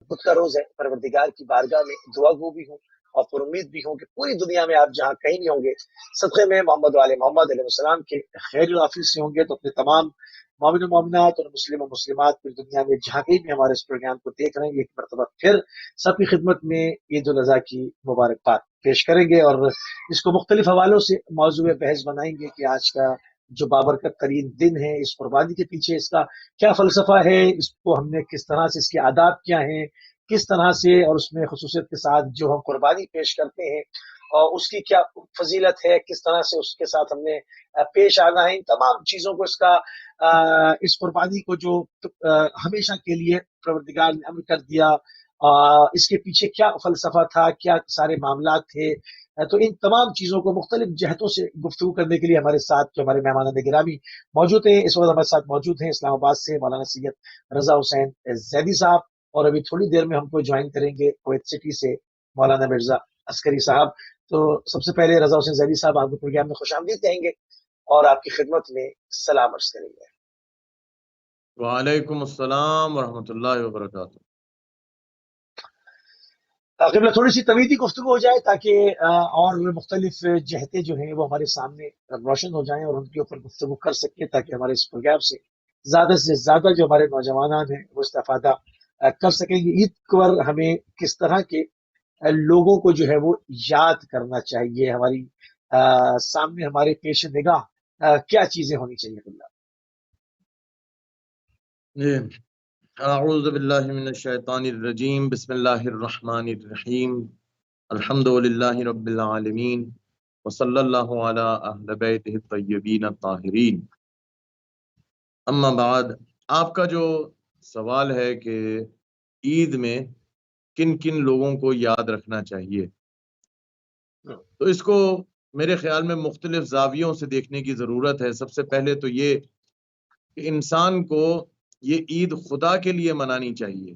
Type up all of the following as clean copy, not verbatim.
خود کا روز ہے، پروردگار کی بارگاہ میں دعا گو بھی ہوں اور پر امید بھی ہوں کہ پوری دنیا میں آپ جہاں کہیں بھی ہوں گے صدقے میں محمد والے محمد علیہ السلام کے خیر العافیت سے ہوں گے، تو اپنے تمام مومن و مومنات اور مسلم و مسلمات پوری دنیا میں جہاں کہیں بھی ہمارے اس پروگرام کو دیکھ رہے ہیں، ایک مرتبہ پھر سب کی خدمت میں عید الاضحیٰ کی مبارکباد پیش کریں گے، اور اس کو مختلف حوالوں سے موضوع بحث بنائیں گے کہ آج کا جو بابرکت ترین دن ہے، اس قربانی کے پیچھے اس کا کیا فلسفہ ہے، اس کو ہم نے کس طرح سے، اس کے آداب کیا ہیں، کس طرح سے، اور اس میں خصوصیت کے ساتھ جو ہم قربانی پیش کرتے ہیں اور اس کی کیا فضیلت ہے، کس طرح سے اس کے ساتھ ہم نے پیش آنا ہے، ان تمام چیزوں کو، اس کا اس قربانی کو جو ہمیشہ کے لیے پروردگار نے امر کر دیا، اس کے پیچھے کیا فلسفہ تھا، کیا سارے معاملات تھے، تو ان تمام چیزوں کو مختلف جہتوں سے گفتگو کرنے کے لیے ہمارے ساتھ جو ہمارے مہمان گرامی موجود ہیں، اس وقت ہمارے ساتھ موجود ہیں اسلام آباد سے مولانا سید رضا حسین زیدی صاحب، اور ابھی تھوڑی دیر میں ہم کو جوائن کریں گے کویت سٹی سے مولانا مرزا عسکری صاحب۔ تو سب سے پہلے رضا حسین زیدی صاحب آپ کو پروگرام میں خوش آمدید کہیں گے اور آپ کی خدمت میں سلام عرض کریں گے۔ وعلیکم السلام ورحمۃ اللہ وبرکاتہ۔ قبلہ تھوڑی سی طویلی گفتگو ہو جائے تاکہ اور مختلف جہتیں جو ہیں وہ ہمارے سامنے روشن ہو جائیں اور ان کے اوپر گفتگو کر سکیں، تاکہ ہمارے اس پروگرام سے زیادہ جو ہمارے نوجوانان ہیں وہ استفادہ کر سکیں گے۔ عید پر ہمیں کس طرح کے لوگوں کو جو ہے وہ یاد کرنا چاہیے، ہماری سامنے ہمارے پیش نگاہ کیا چیزیں ہونی چاہیے؟ اللہ جی، اعوذ باللہ من الشیطان الرجیم، بسم اللہ الرحمن الرحیم، الحمد للہ رب العالمین، وصلی اللہ علی اہل بیتہ الطیبین الطاہرین۔ اما بعد، آپ کا جو سوال ہے کہ عید میں کن کن لوگوں کو یاد رکھنا چاہیے، تو اس کو میرے خیال میں مختلف زاویوں سے دیکھنے کی ضرورت ہے۔ سب سے پہلے تو یہ کہ انسان کو یہ عید خدا کے لیے منانی چاہیے،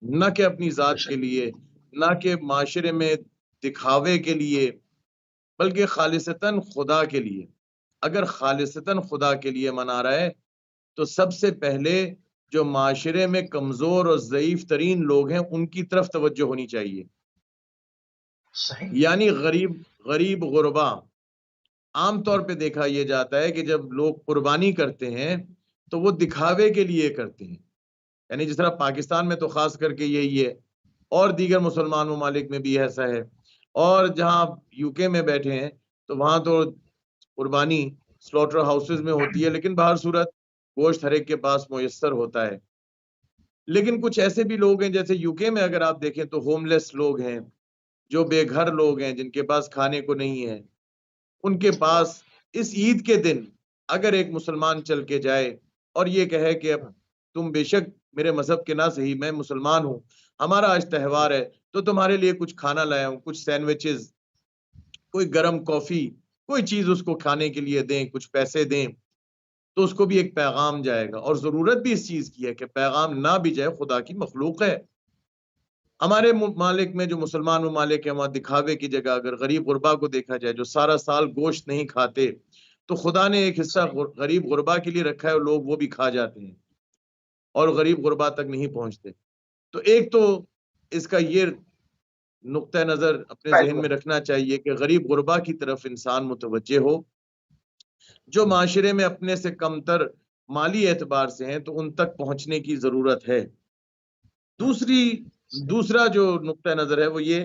نہ کہ اپنی ذات کے لیے، نہ کہ معاشرے میں دکھاوے کے لیے، بلکہ خالصتاً خدا کے لیے۔ اگر خالصتاً خدا کے لیے منا رہا ہے تو سب سے پہلے جو معاشرے میں کمزور اور ضعیف ترین لوگ ہیں ان کی طرف توجہ ہونی چاہیے، یعنی غریب غربا۔ عام طور پہ دیکھا یہ جاتا ہے کہ جب لوگ قربانی کرتے ہیں تو وہ دکھاوے کے لیے کرتے ہیں، یعنی جس طرح پاکستان میں تو خاص کر کے یہی ہے، اور دیگر مسلمان ممالک میں بھی ایسا ہے، اور جہاں یو کے میں بیٹھے ہیں تو وہاں تو قربانی سلوٹر ہاؤسز میں ہوتی ہے، لیکن بہر صورت گوشت ہر ایک کے پاس میسر ہوتا ہے۔ لیکن کچھ ایسے بھی لوگ ہیں، جیسے یو کے میں اگر آپ دیکھیں تو ہوم لیس لوگ ہیں، جو بے گھر لوگ ہیں، جن کے پاس کھانے کو نہیں ہے، ان کے پاس اس عید کے دن اگر ایک مسلمان چل کے جائے اور یہ کہے کہ اب تم بے شک میرے مذہب کے نہ صحیح، میں مسلمان ہوں، ہمارا آج تہوار ہے تو تمہارے لیے کچھ کھانا لایا ہوں، کچھ سینڈوچز، کوئی گرم کافی، کوئی چیز اس کو کھانے کے لیے دیں، کچھ پیسے دیں، تو اس کو بھی ایک پیغام جائے گا۔ اور ضرورت بھی اس چیز کی ہے کہ پیغام نہ بھی جائے، خدا کی مخلوق ہے۔ ہمارے ممالک میں جو مسلمان ممالک ہیں، وہاں دکھاوے کی جگہ اگر غریب غربا کو دیکھا جائے جو سارا سال گوشت نہیں کھاتے، تو خدا نے ایک حصہ غریب غربا کے لیے رکھا ہے، اور لوگ وہ بھی کھا جاتے ہیں اور غریب غربا تک نہیں پہنچتے۔ تو ایک تو اس کا یہ نقطہ نظر اپنے ذہن میں رکھنا چاہیے کہ غریب غربا کی طرف انسان متوجہ ہو، جو معاشرے میں اپنے سے کمتر مالی اعتبار سے ہیں تو ان تک پہنچنے کی ضرورت ہے۔ دوسرا جو نقطہ نظر ہے وہ یہ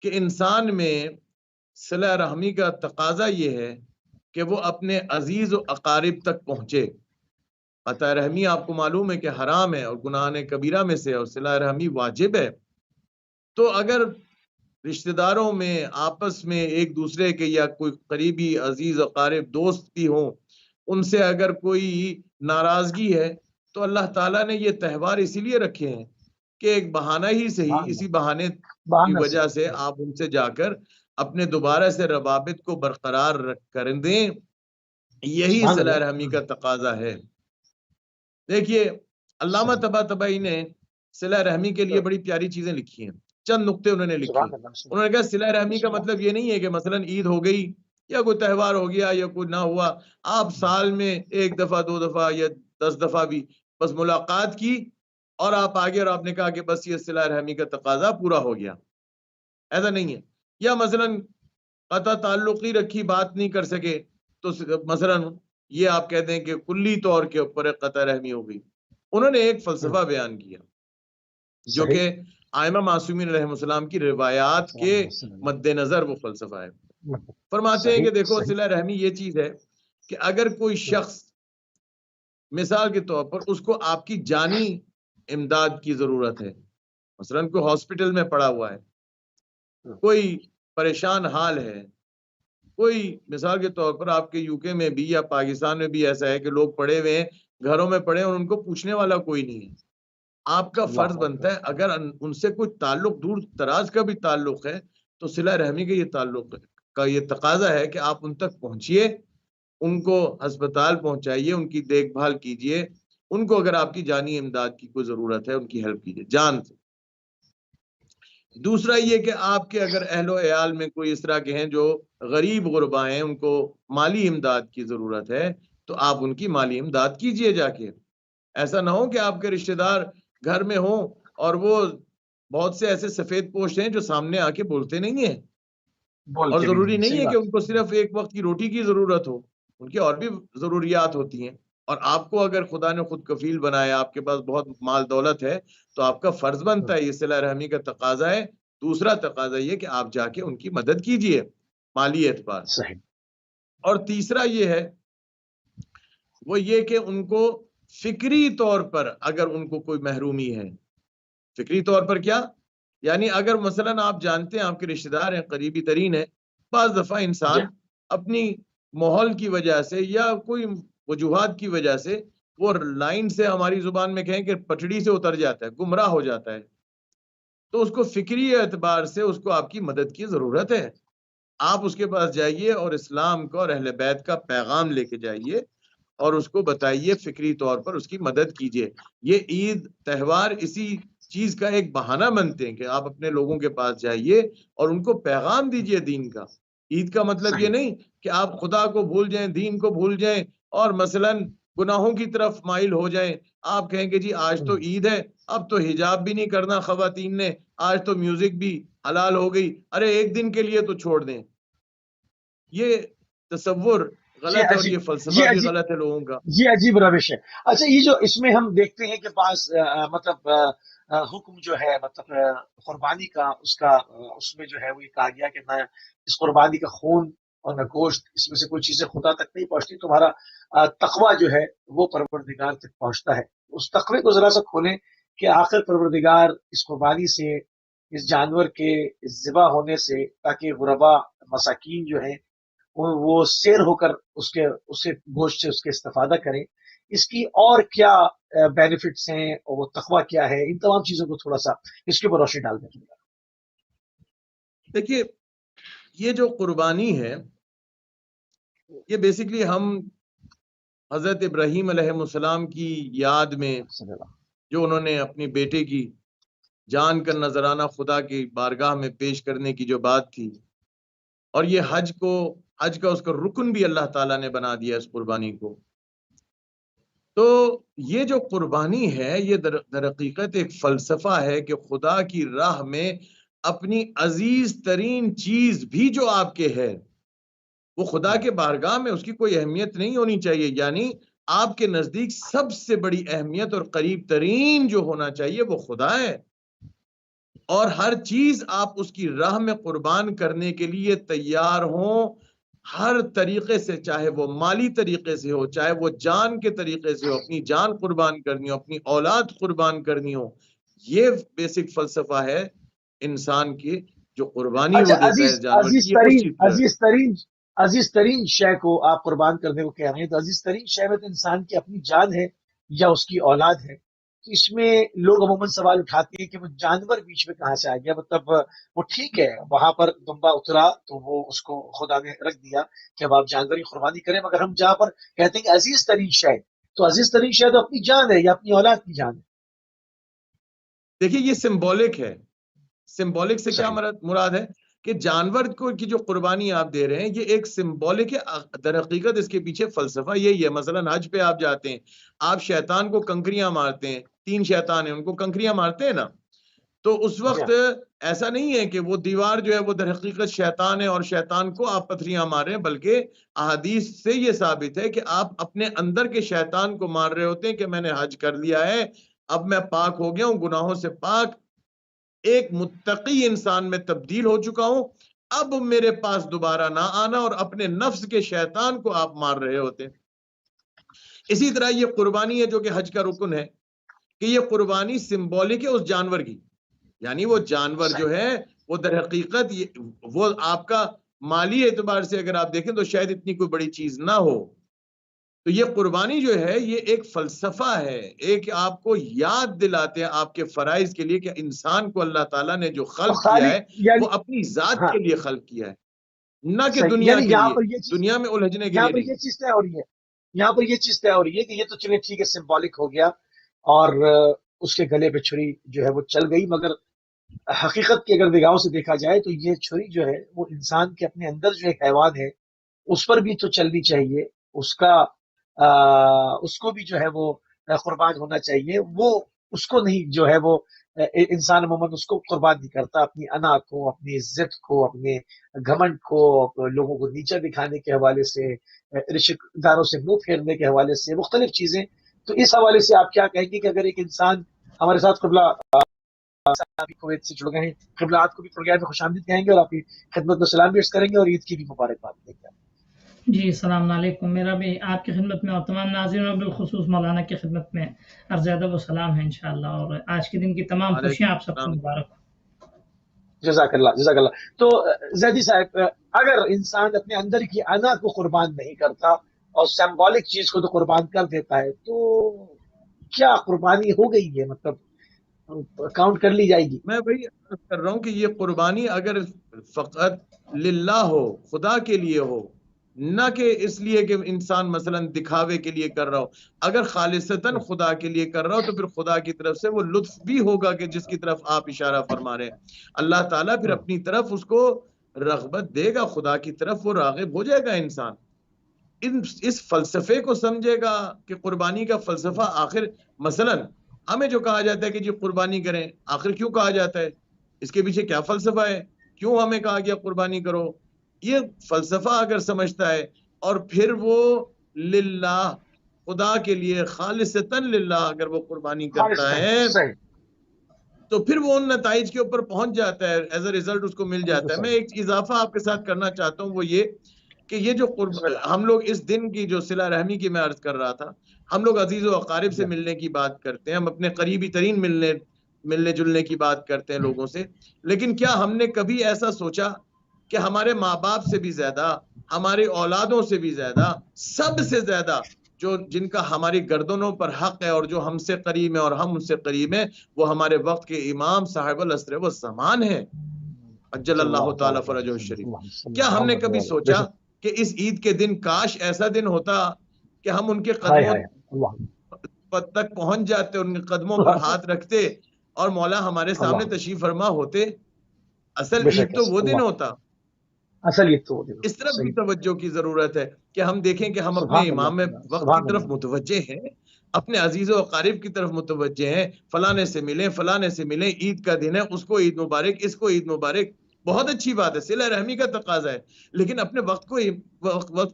کہ انسان میں صلہ رحمی کا تقاضا یہ ہے کہ وہ اپنے عزیز و اقارب تک پہنچے۔ قطع رحمی آپ کو معلوم ہے کہ حرام ہے اور گناہ کبیرہ میں سے، اور صلہ رحمی واجب ہے۔ تو اگر رشتہ داروں میں آپس میں ایک دوسرے کے یا کوئی قریبی عزیز اقارب دوست بھی ہوں، ان سے اگر کوئی ناراضگی ہے تو اللہ تعالیٰ نے یہ تہوار اسی لیے رکھے ہیں کہ ایک بہانہ ہی صحیح، اسی بہانے کی وجہ سے آپ ان سے جا کر اپنے دوبارہ سے روابط کو برقرار کر دیں۔ یہی صلہ رحمی کا تقاضا ہے۔ دیکھیے، علامہ طباطبائی نے صلہ رحمی کے لیے بڑی پیاری چیزیں لکھی ہیں، چند نقطے انہوں نے لکھے۔ انہوں نے کہا صلہ رحمی کا مطلب یہ نہیں ہے کہ مثلا عید ہو گئی یا کوئی تہوار ہو گیا یا کوئی نہ ہوا، آپ سال میں ایک دفعہ 2 دفعہ یا 10 دفعہ بھی بس ملاقات کی اور آپ آگے اور آپ نے کہا کہ بس یہ صلہ رحمی کا تقاضا پورا ہو گیا. ایسا نہیں ہے. یا مثلاً قطع تعلق ہی رکھی، بات نہیں کر سکے، تو مثلاً یہ آپ کہتے ہیں کہ کلی طور کے اوپر ایک قطع رحمی ہو گئی. انہوں نے ایک فلسفہ بیان کیا جو کہ ائمہ معصومین علیہ السلام کی روایات کے مد نظر وہ فلسفہ ہے. فرماتے ہیں کہ دیکھو صلہ رحمی یہ چیز ہے کہ اگر کوئی شخص مثال کے طور پر اس کو آپ کی جانی امداد کی ضرورت ہے، مثلاً کوئی ہاسپٹل میں پڑا ہوا ہے، کوئی پریشان حال ہے، کوئی مثال کے طور پر آپ کے یو کے میں بھی یا پاکستان میں بھی ایسا ہے کہ لوگ پڑے ہوئے ہیں، گھروں میں پڑے اور ان کو پوچھنے والا کوئی نہیں ہے. آپ کا فرض بنتا ہے اگر ان سے کوئی تعلق دور دراز کا بھی تعلق ہے تو صلہ رحمی کا یہ تعلق کا یہ تقاضا ہے کہ آپ ان تک پہنچیے، ان کو ہسپتال پہنچائیے، ان کی دیکھ بھال کیجیے، ان کو اگر آپ کی جانی امداد کی کوئی ضرورت ہے ان کی ہیلپ کیجیے جان سے. دوسرا یہ کہ آپ کے اگر اہل و عیال میں کوئی اس طرح کے ہیں جو غریب غربا ہیں، ان کو مالی امداد کی ضرورت ہے تو آپ ان کی مالی امداد کیجیے جا کے. ایسا نہ ہو کہ آپ کے رشتہ دار گھر میں ہوں اور وہ بہت سے ایسے سفید پوش ہیں جو سامنے آ کے بولتے نہیں ہیں، اور ضروری نہیں ہے کہ ان کو صرف ایک وقت کی روٹی کی ضرورت ہو، ان کی اور بھی ضروریات ہوتی ہیں. اور آپ کو اگر خدا نے خود کفیل بنایا، آپ کے پاس بہت مال دولت ہے، تو آپ کا فرض بنتا ہے، یہ صلہ رحمی کا تقاضا ہے. دوسرا تقاضا یہ کہ آپ جا کے ان کی مدد کیجئے مالی اعتبار سے. اور تیسرا یہ ہے وہ یہ کہ ان کو فکری طور پر اگر ان کو کوئی محرومی ہے، فکری طور پر کیا یعنی اگر مثلاً آپ جانتے ہیں آپ کے رشتہ دار ہیں، قریبی ترین ہیں، بعض دفعہ انسان اپنی ماحول کی وجہ سے یا کوئی وجوہات کی وجہ سے وہ لائن سے، ہماری زبان میں کہیں کہ پٹڑی سے اتر جاتا ہے، گمراہ ہو جاتا ہے، تو اس کو فکری اعتبار سے اس کو آپ کی مدد کی ضرورت ہے. آپ اس کے پاس جائیے اور اسلام کو اور اہل بیت کا پیغام لے کے جائیے اور اس کو بتائیے، فکری طور پر اس کی مدد کیجیے. یہ عید تہوار اسی چیز کا ایک بہانہ بنتے ہیں کہ آپ اپنے لوگوں کے پاس جائیے اور ان کو پیغام دیجیے دین کا. عید کا مطلب یہ نہیں کہ آپ خدا کو بھول جائیں، دین کو بھول جائیں اور مثلاً گناہوں کی طرف مائل ہو جائیں. آپ کہیں کہ جی آج تو عید ہے، اب تو حجاب بھی نہیں کرنا خواتین نے، آج تو میوزک بھی حلال ہو گئی، ارے ایک دن کے لیے تو چھوڑ دیں. یہ تصور غلط ہے اور یہ فلسفہ بھی غلط ہے لوگوں کا. یہ عجیب روش ہے. اچھا، یہ جو اس میں ہم دیکھتے ہیں کہ بعض مطلب حکم جو ہے مطلب قربانی کا، اس میں جو ہے وہ یہ کہا گیا کہ نہ اس قربانی کا خون اور نہ گوشت، اس میں سے کوئی چیزیں خدا تک نہیں پہنچتی، تمہارا تقوی جو ہے وہ پروردگار تک پہنچتا ہے. اس تقوی کو ذرا سا کھولیں کہ آخر پروردگار اس قربانی سے، اس جانور کے ذبح ہونے سے، تاکہ غربا مساکین جو ہیں وہ سیر ہو کر اس گوشت سے اس کے استفادہ کریں، اس کی اور کیا بینیفٹس ہیں اور وہ تقوی کیا ہے، ان تمام چیزوں کو تھوڑا سا اس کے اوپر روشنی ڈال دیں. دیکھیے، یہ جو قربانی ہے یہ بیسیکلی ہم حضرت ابراہیم علیہ السلام کی یاد میں جو انہوں نے اپنی بیٹے کی جان کا نذرانہ خدا کی بارگاہ میں پیش کرنے کی جو بات تھی، اور یہ حج کا اس کا رکن بھی اللہ تعالیٰ نے بنا دیا اس قربانی کو. تو یہ جو قربانی ہے یہ در حقیقت ایک فلسفہ ہے کہ خدا کی راہ میں اپنی عزیز ترین چیز بھی جو آپ کے ہے وہ خدا کے بارگاہ میں اس کی کوئی اہمیت نہیں ہونی چاہیے. یعنی آپ کے نزدیک سب سے بڑی اہمیت اور قریب ترین جو ہونا چاہیے وہ خدا ہے، اور ہر چیز آپ اس کی راہ میں قربان کرنے کے لیے تیار ہوں، ہر طریقے سے، چاہے وہ مالی طریقے سے ہو، چاہے وہ جان کے طریقے سے ہو، اپنی جان قربان کرنی ہو، اپنی اولاد قربان کرنی ہو. یہ بیسک فلسفہ ہے انسان کی جو قربانی وہ دیتا ہے جانور کی. عزیز ترین شے کو آپ قربان کرنے کو کہہ رہے ہیں، تو عزیز ترین شے میں تو انسان کی اپنی جان ہے یا اس کی اولاد ہے. تو اس میں لوگ عموماً سوال اٹھاتے ہیں کہ وہ جانور بیچ میں کہاں سے آ گیا. مطلب وہ ٹھیک ہے وہاں پر دمبا اترا تو وہ اس کو خدا نے رکھ دیا کہ اب آپ جانوری قربانی کریں، مگر ہم جہاں پر کہتے ہیں کہ عزیز ترین شے، تو عزیز ترین شے تو اپنی جان ہے یا اپنی اولاد کی جان ہے. دیکھیے یہ سمبولک ہے. سمبولک سے کیا مراد ہے کہ جانور کی جو قربانی آپ دے رہے ہیں یہ ایک سمبولک ہے. در حقیقت اس کے پیچھے فلسفہ یہی ہے. مثلا حج پہ آپ جاتے ہیں، آپ شیطان کو کنکریاں مارتے ہیں، 3 شیطان ہیں، ان کو کنکریاں مارتے ہیں نا، تو اس وقت ایسا نہیں ہے کہ وہ دیوار جو ہے وہ در حقیقت شیطان ہے اور شیطان کو آپ پتھریاں مار رہے ہیں، بلکہ احادیث سے یہ ثابت ہے کہ آپ اپنے اندر کے شیطان کو مار رہے ہوتے ہیں کہ میں نے حج کر لیا ہے، اب میں پاک ہو گیا ہوں، گناہوں سے پاک، ایک متقی انسان میں تبدیل ہو چکا ہوں، اب میرے پاس دوبارہ نہ آنا، اور اپنے نفس کے شیطان کو آپ مار رہے ہوتے ہیں۔ اسی طرح یہ قربانی ہے جو کہ حج کا رکن ہے، کہ یہ قربانی سمبولک ہے اس جانور کی، یعنی وہ جانور جو ہے وہ در حقیقت وہ آپ کا مالی اعتبار سے اگر آپ دیکھیں تو شاید اتنی کوئی بڑی چیز نہ ہو، تو یہ قربانی جو ہے یہ ایک فلسفہ ہے، ایک آپ کو یاد دلاتے ہیں آپ کے فرائض کے لیے کہ انسان کو اللہ تعالیٰ نے جو خلق کیا ہے وہ اپنی ذات کے لیے خلق کیا ہے، نہ کہ دنیا کے لیے، دنیا میں الجھنے کے لیے نہیں۔ یہ چیز طے ہو رہی ہے، یہاں پر یہ چیز طے ہو رہی ہے کہ یہ تو چلے ٹھیک ہے سمبولک ہو گیا اور اس کے گلے پہ چھری جو ہے وہ چل گئی، مگر حقیقت کی اگر نگاہوں سے دیکھا جائے تو یہ چھری جو ہے وہ انسان کے اپنے اندر جو ایک حیوان ہے اس پر بھی تو چلنی چاہیے، اس کو بھی جو ہے وہ قربان ہونا چاہیے، وہ اس کو نہیں جو ہے وہ انسان عموماً اس کو قربان نہیں کرتا، اپنی انا کو، اپنی عزت کو، اپنے گھمنڈ کو، لوگوں کو نیچا دکھانے کے حوالے سے، رشتہ داروں سے منہ پھیرنے کے حوالے سے، مختلف چیزیں۔ تو اس حوالے سے آپ کیا کہیں گے کہ اگر ایک انسان ہمارے ساتھ قبلہ کویت سے جڑ گئے ہیں، قبلات کو بھی پروگرام میں خوش آمدید کہیں گے اور آپ کی خدمت میں سلام بھی عرض کریں گے اور عید کی بھی مبارکباد دیں گے۔ جی السلام علیکم، میرا بھی آپ کی خدمت میں اور تمام ناظرین اور بالخصوص مولانا کی خدمت میں عرض ادب و سلام ہے انشاءاللہ، اور آج کے دن کی تمام خوشیاں آپ سب کو مبارک ہوں۔ جزاک اللہ، جزاک اللہ۔ تو زیدی صاحب، اگر انسان اپنے اندر کی انا کو قربان نہیں کرتا اور سمبولک چیز کو تو قربان کر دیتا ہے تو کیا قربانی ہو گئی ہے، مطلب کاؤنٹ کر لی جائے گی؟ میں وہی عرض کر رہا ہوں کہ یہ قربانی اگر فقط للہ ہو، خدا کے لیے ہو، نہ کہ اس لیے کہ انسان مثلا دکھاوے کے لیے کر رہا ہو، اگر خالصتاً خدا کے لیے کر رہا ہو تو پھر خدا کی طرف سے وہ لطف بھی ہوگا کہ جس کی طرف آپ اشارہ فرما رہے ہیں، اللہ تعالیٰ پھر اپنی طرف اس کو رغبت دے گا، خدا کی طرف وہ راغب ہو جائے گا انسان، اس فلسفے کو سمجھے گا کہ قربانی کا فلسفہ آخر مثلا ہمیں جو کہا جاتا ہے کہ جی قربانی کریں، آخر کیوں کہا جاتا ہے، اس کے پیچھے کیا فلسفہ ہے، کیوں ہمیں کہا گیا قربانی کرو، یہ فلسفہ اگر سمجھتا ہے اور پھر وہ للہ، خدا کے لیے خالصتاً للہ اگر وہ قربانی کرتا ہے تو پھر وہ ان نتائج کے اوپر پہنچ جاتا ہے، ایز اے ریزلٹ اس کو مل جاتا ہے۔ میں ایک اضافہ آپ کے ساتھ کرنا چاہتا ہوں، وہ یہ کہ یہ جو ہم لوگ اس دن کی جو صلہ رحمی کی میں عرض کر رہا تھا، ہم لوگ عزیز و اقارب سے ملنے کی بات کرتے ہیں، ہم اپنے قریبی ترین ملنے جلنے کی بات کرتے ہیں لوگوں سے، لیکن کیا ہم نے کبھی ایسا سوچا کہ ہمارے ماں باپ سے بھی زیادہ، ہماری اولادوں سے بھی زیادہ، سب سے زیادہ جن کا ہماری گردنوں پر حق ہے اور جو ہم سے قریب ہیں اور ہم ان سے قریب ہیں، وہ ہمارے وقت کے امام صاحب العصر والزمان ہیں، اجل اللہ تعالیٰ فرجہ الشریف۔ کیا ہم نے کبھی سوچا کہ اس عید کے دن کاش ایسا دن ہوتا کہ ہم ان کے قدموں تک پہنچ جاتے، ان کے قدموں پر ہاتھ رکھتے اور مولا ہمارے سامنے تشریف فرما ہوتے؟ اصل عید تو وہ دن ہوتا۔ اس طرف بھی توجہ کی ضرورت ہے کہ ہم دیکھیں کہ ہم اپنے امام وقت کی طرف متوجہ ہیں، اپنے عزیز و اقارب کی طرف متوجہ ہیں، فلانے سے ملیں، فلانے سے ملیں، عید کا دن ہے، اس کو عید مبارک، اس کو عید مبارک، بہت اچھی بات ہے، صلہ رحمی کا تقاضا ہے، لیکن اپنے وقت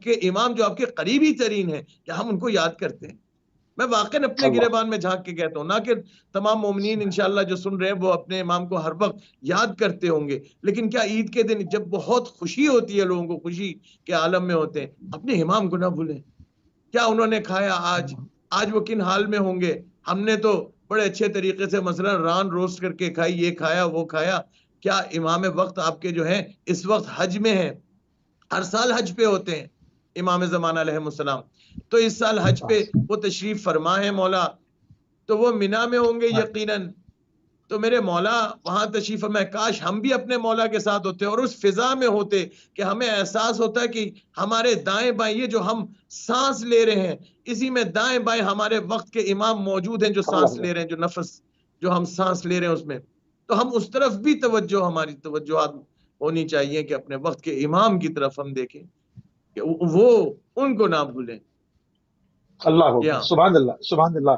کے امام جو آپ کے قریبی ترین ہیں کیا ہم ان کو یاد کرتے ہیں؟ میں واقعاً اپنے گریبان میں جھانک کے کہتا ہوں، نہ کہ تمام مومنین انشاءاللہ جو سن رہے ہیں وہ اپنے امام کو ہر وقت یاد کرتے ہوں گے، لیکن کیا عید کے دن جب بہت خوشی ہوتی ہے، لوگوں کو خوشی کے عالم میں ہوتے ہیں، اپنے امام کو نہ بھولیں؟ کیا انہوں نے کھایا آج وہ کن حال میں ہوں گے؟ ہم نے تو بڑے اچھے طریقے سے مثلا ران روسٹ کر کے کھائی، یہ کھایا وہ کھایا۔ کیا امام وقت آپ کے جو ہیں اس وقت حج میں ہیں، ہر سال حج پہ ہوتے ہیں امام زمانہ علیہ السلام، تو اس سال حج پہ وہ تشریف فرما ہے مولا، تو وہ مینا میں ہوں گے یقیناً، تو میرے مولا وہاں تشریف فرمائے، کاش ہم بھی اپنے مولا کے ساتھ ہوتے اور اس فضا میں ہوتے کہ ہمیں احساس ہوتا ہے کہ ہمارے دائیں بائیں یہ جو ہم سانس لے رہے ہیں، اسی میں دائیں بائیں ہمارے وقت کے امام موجود ہیں جو سانس لے رہے ہیں، جو نفس جو ہم سانس لے رہے ہیں اس میں، تو ہم اس طرف بھی توجہ، ہماری توجہات ہونی چاہیے کہ اپنے وقت کے امام کی طرف ہم دیکھیں کہ وہ ان کو نہ بھولیں۔ اللہ ہو کیا سبحان اللہ سبحان اللہ.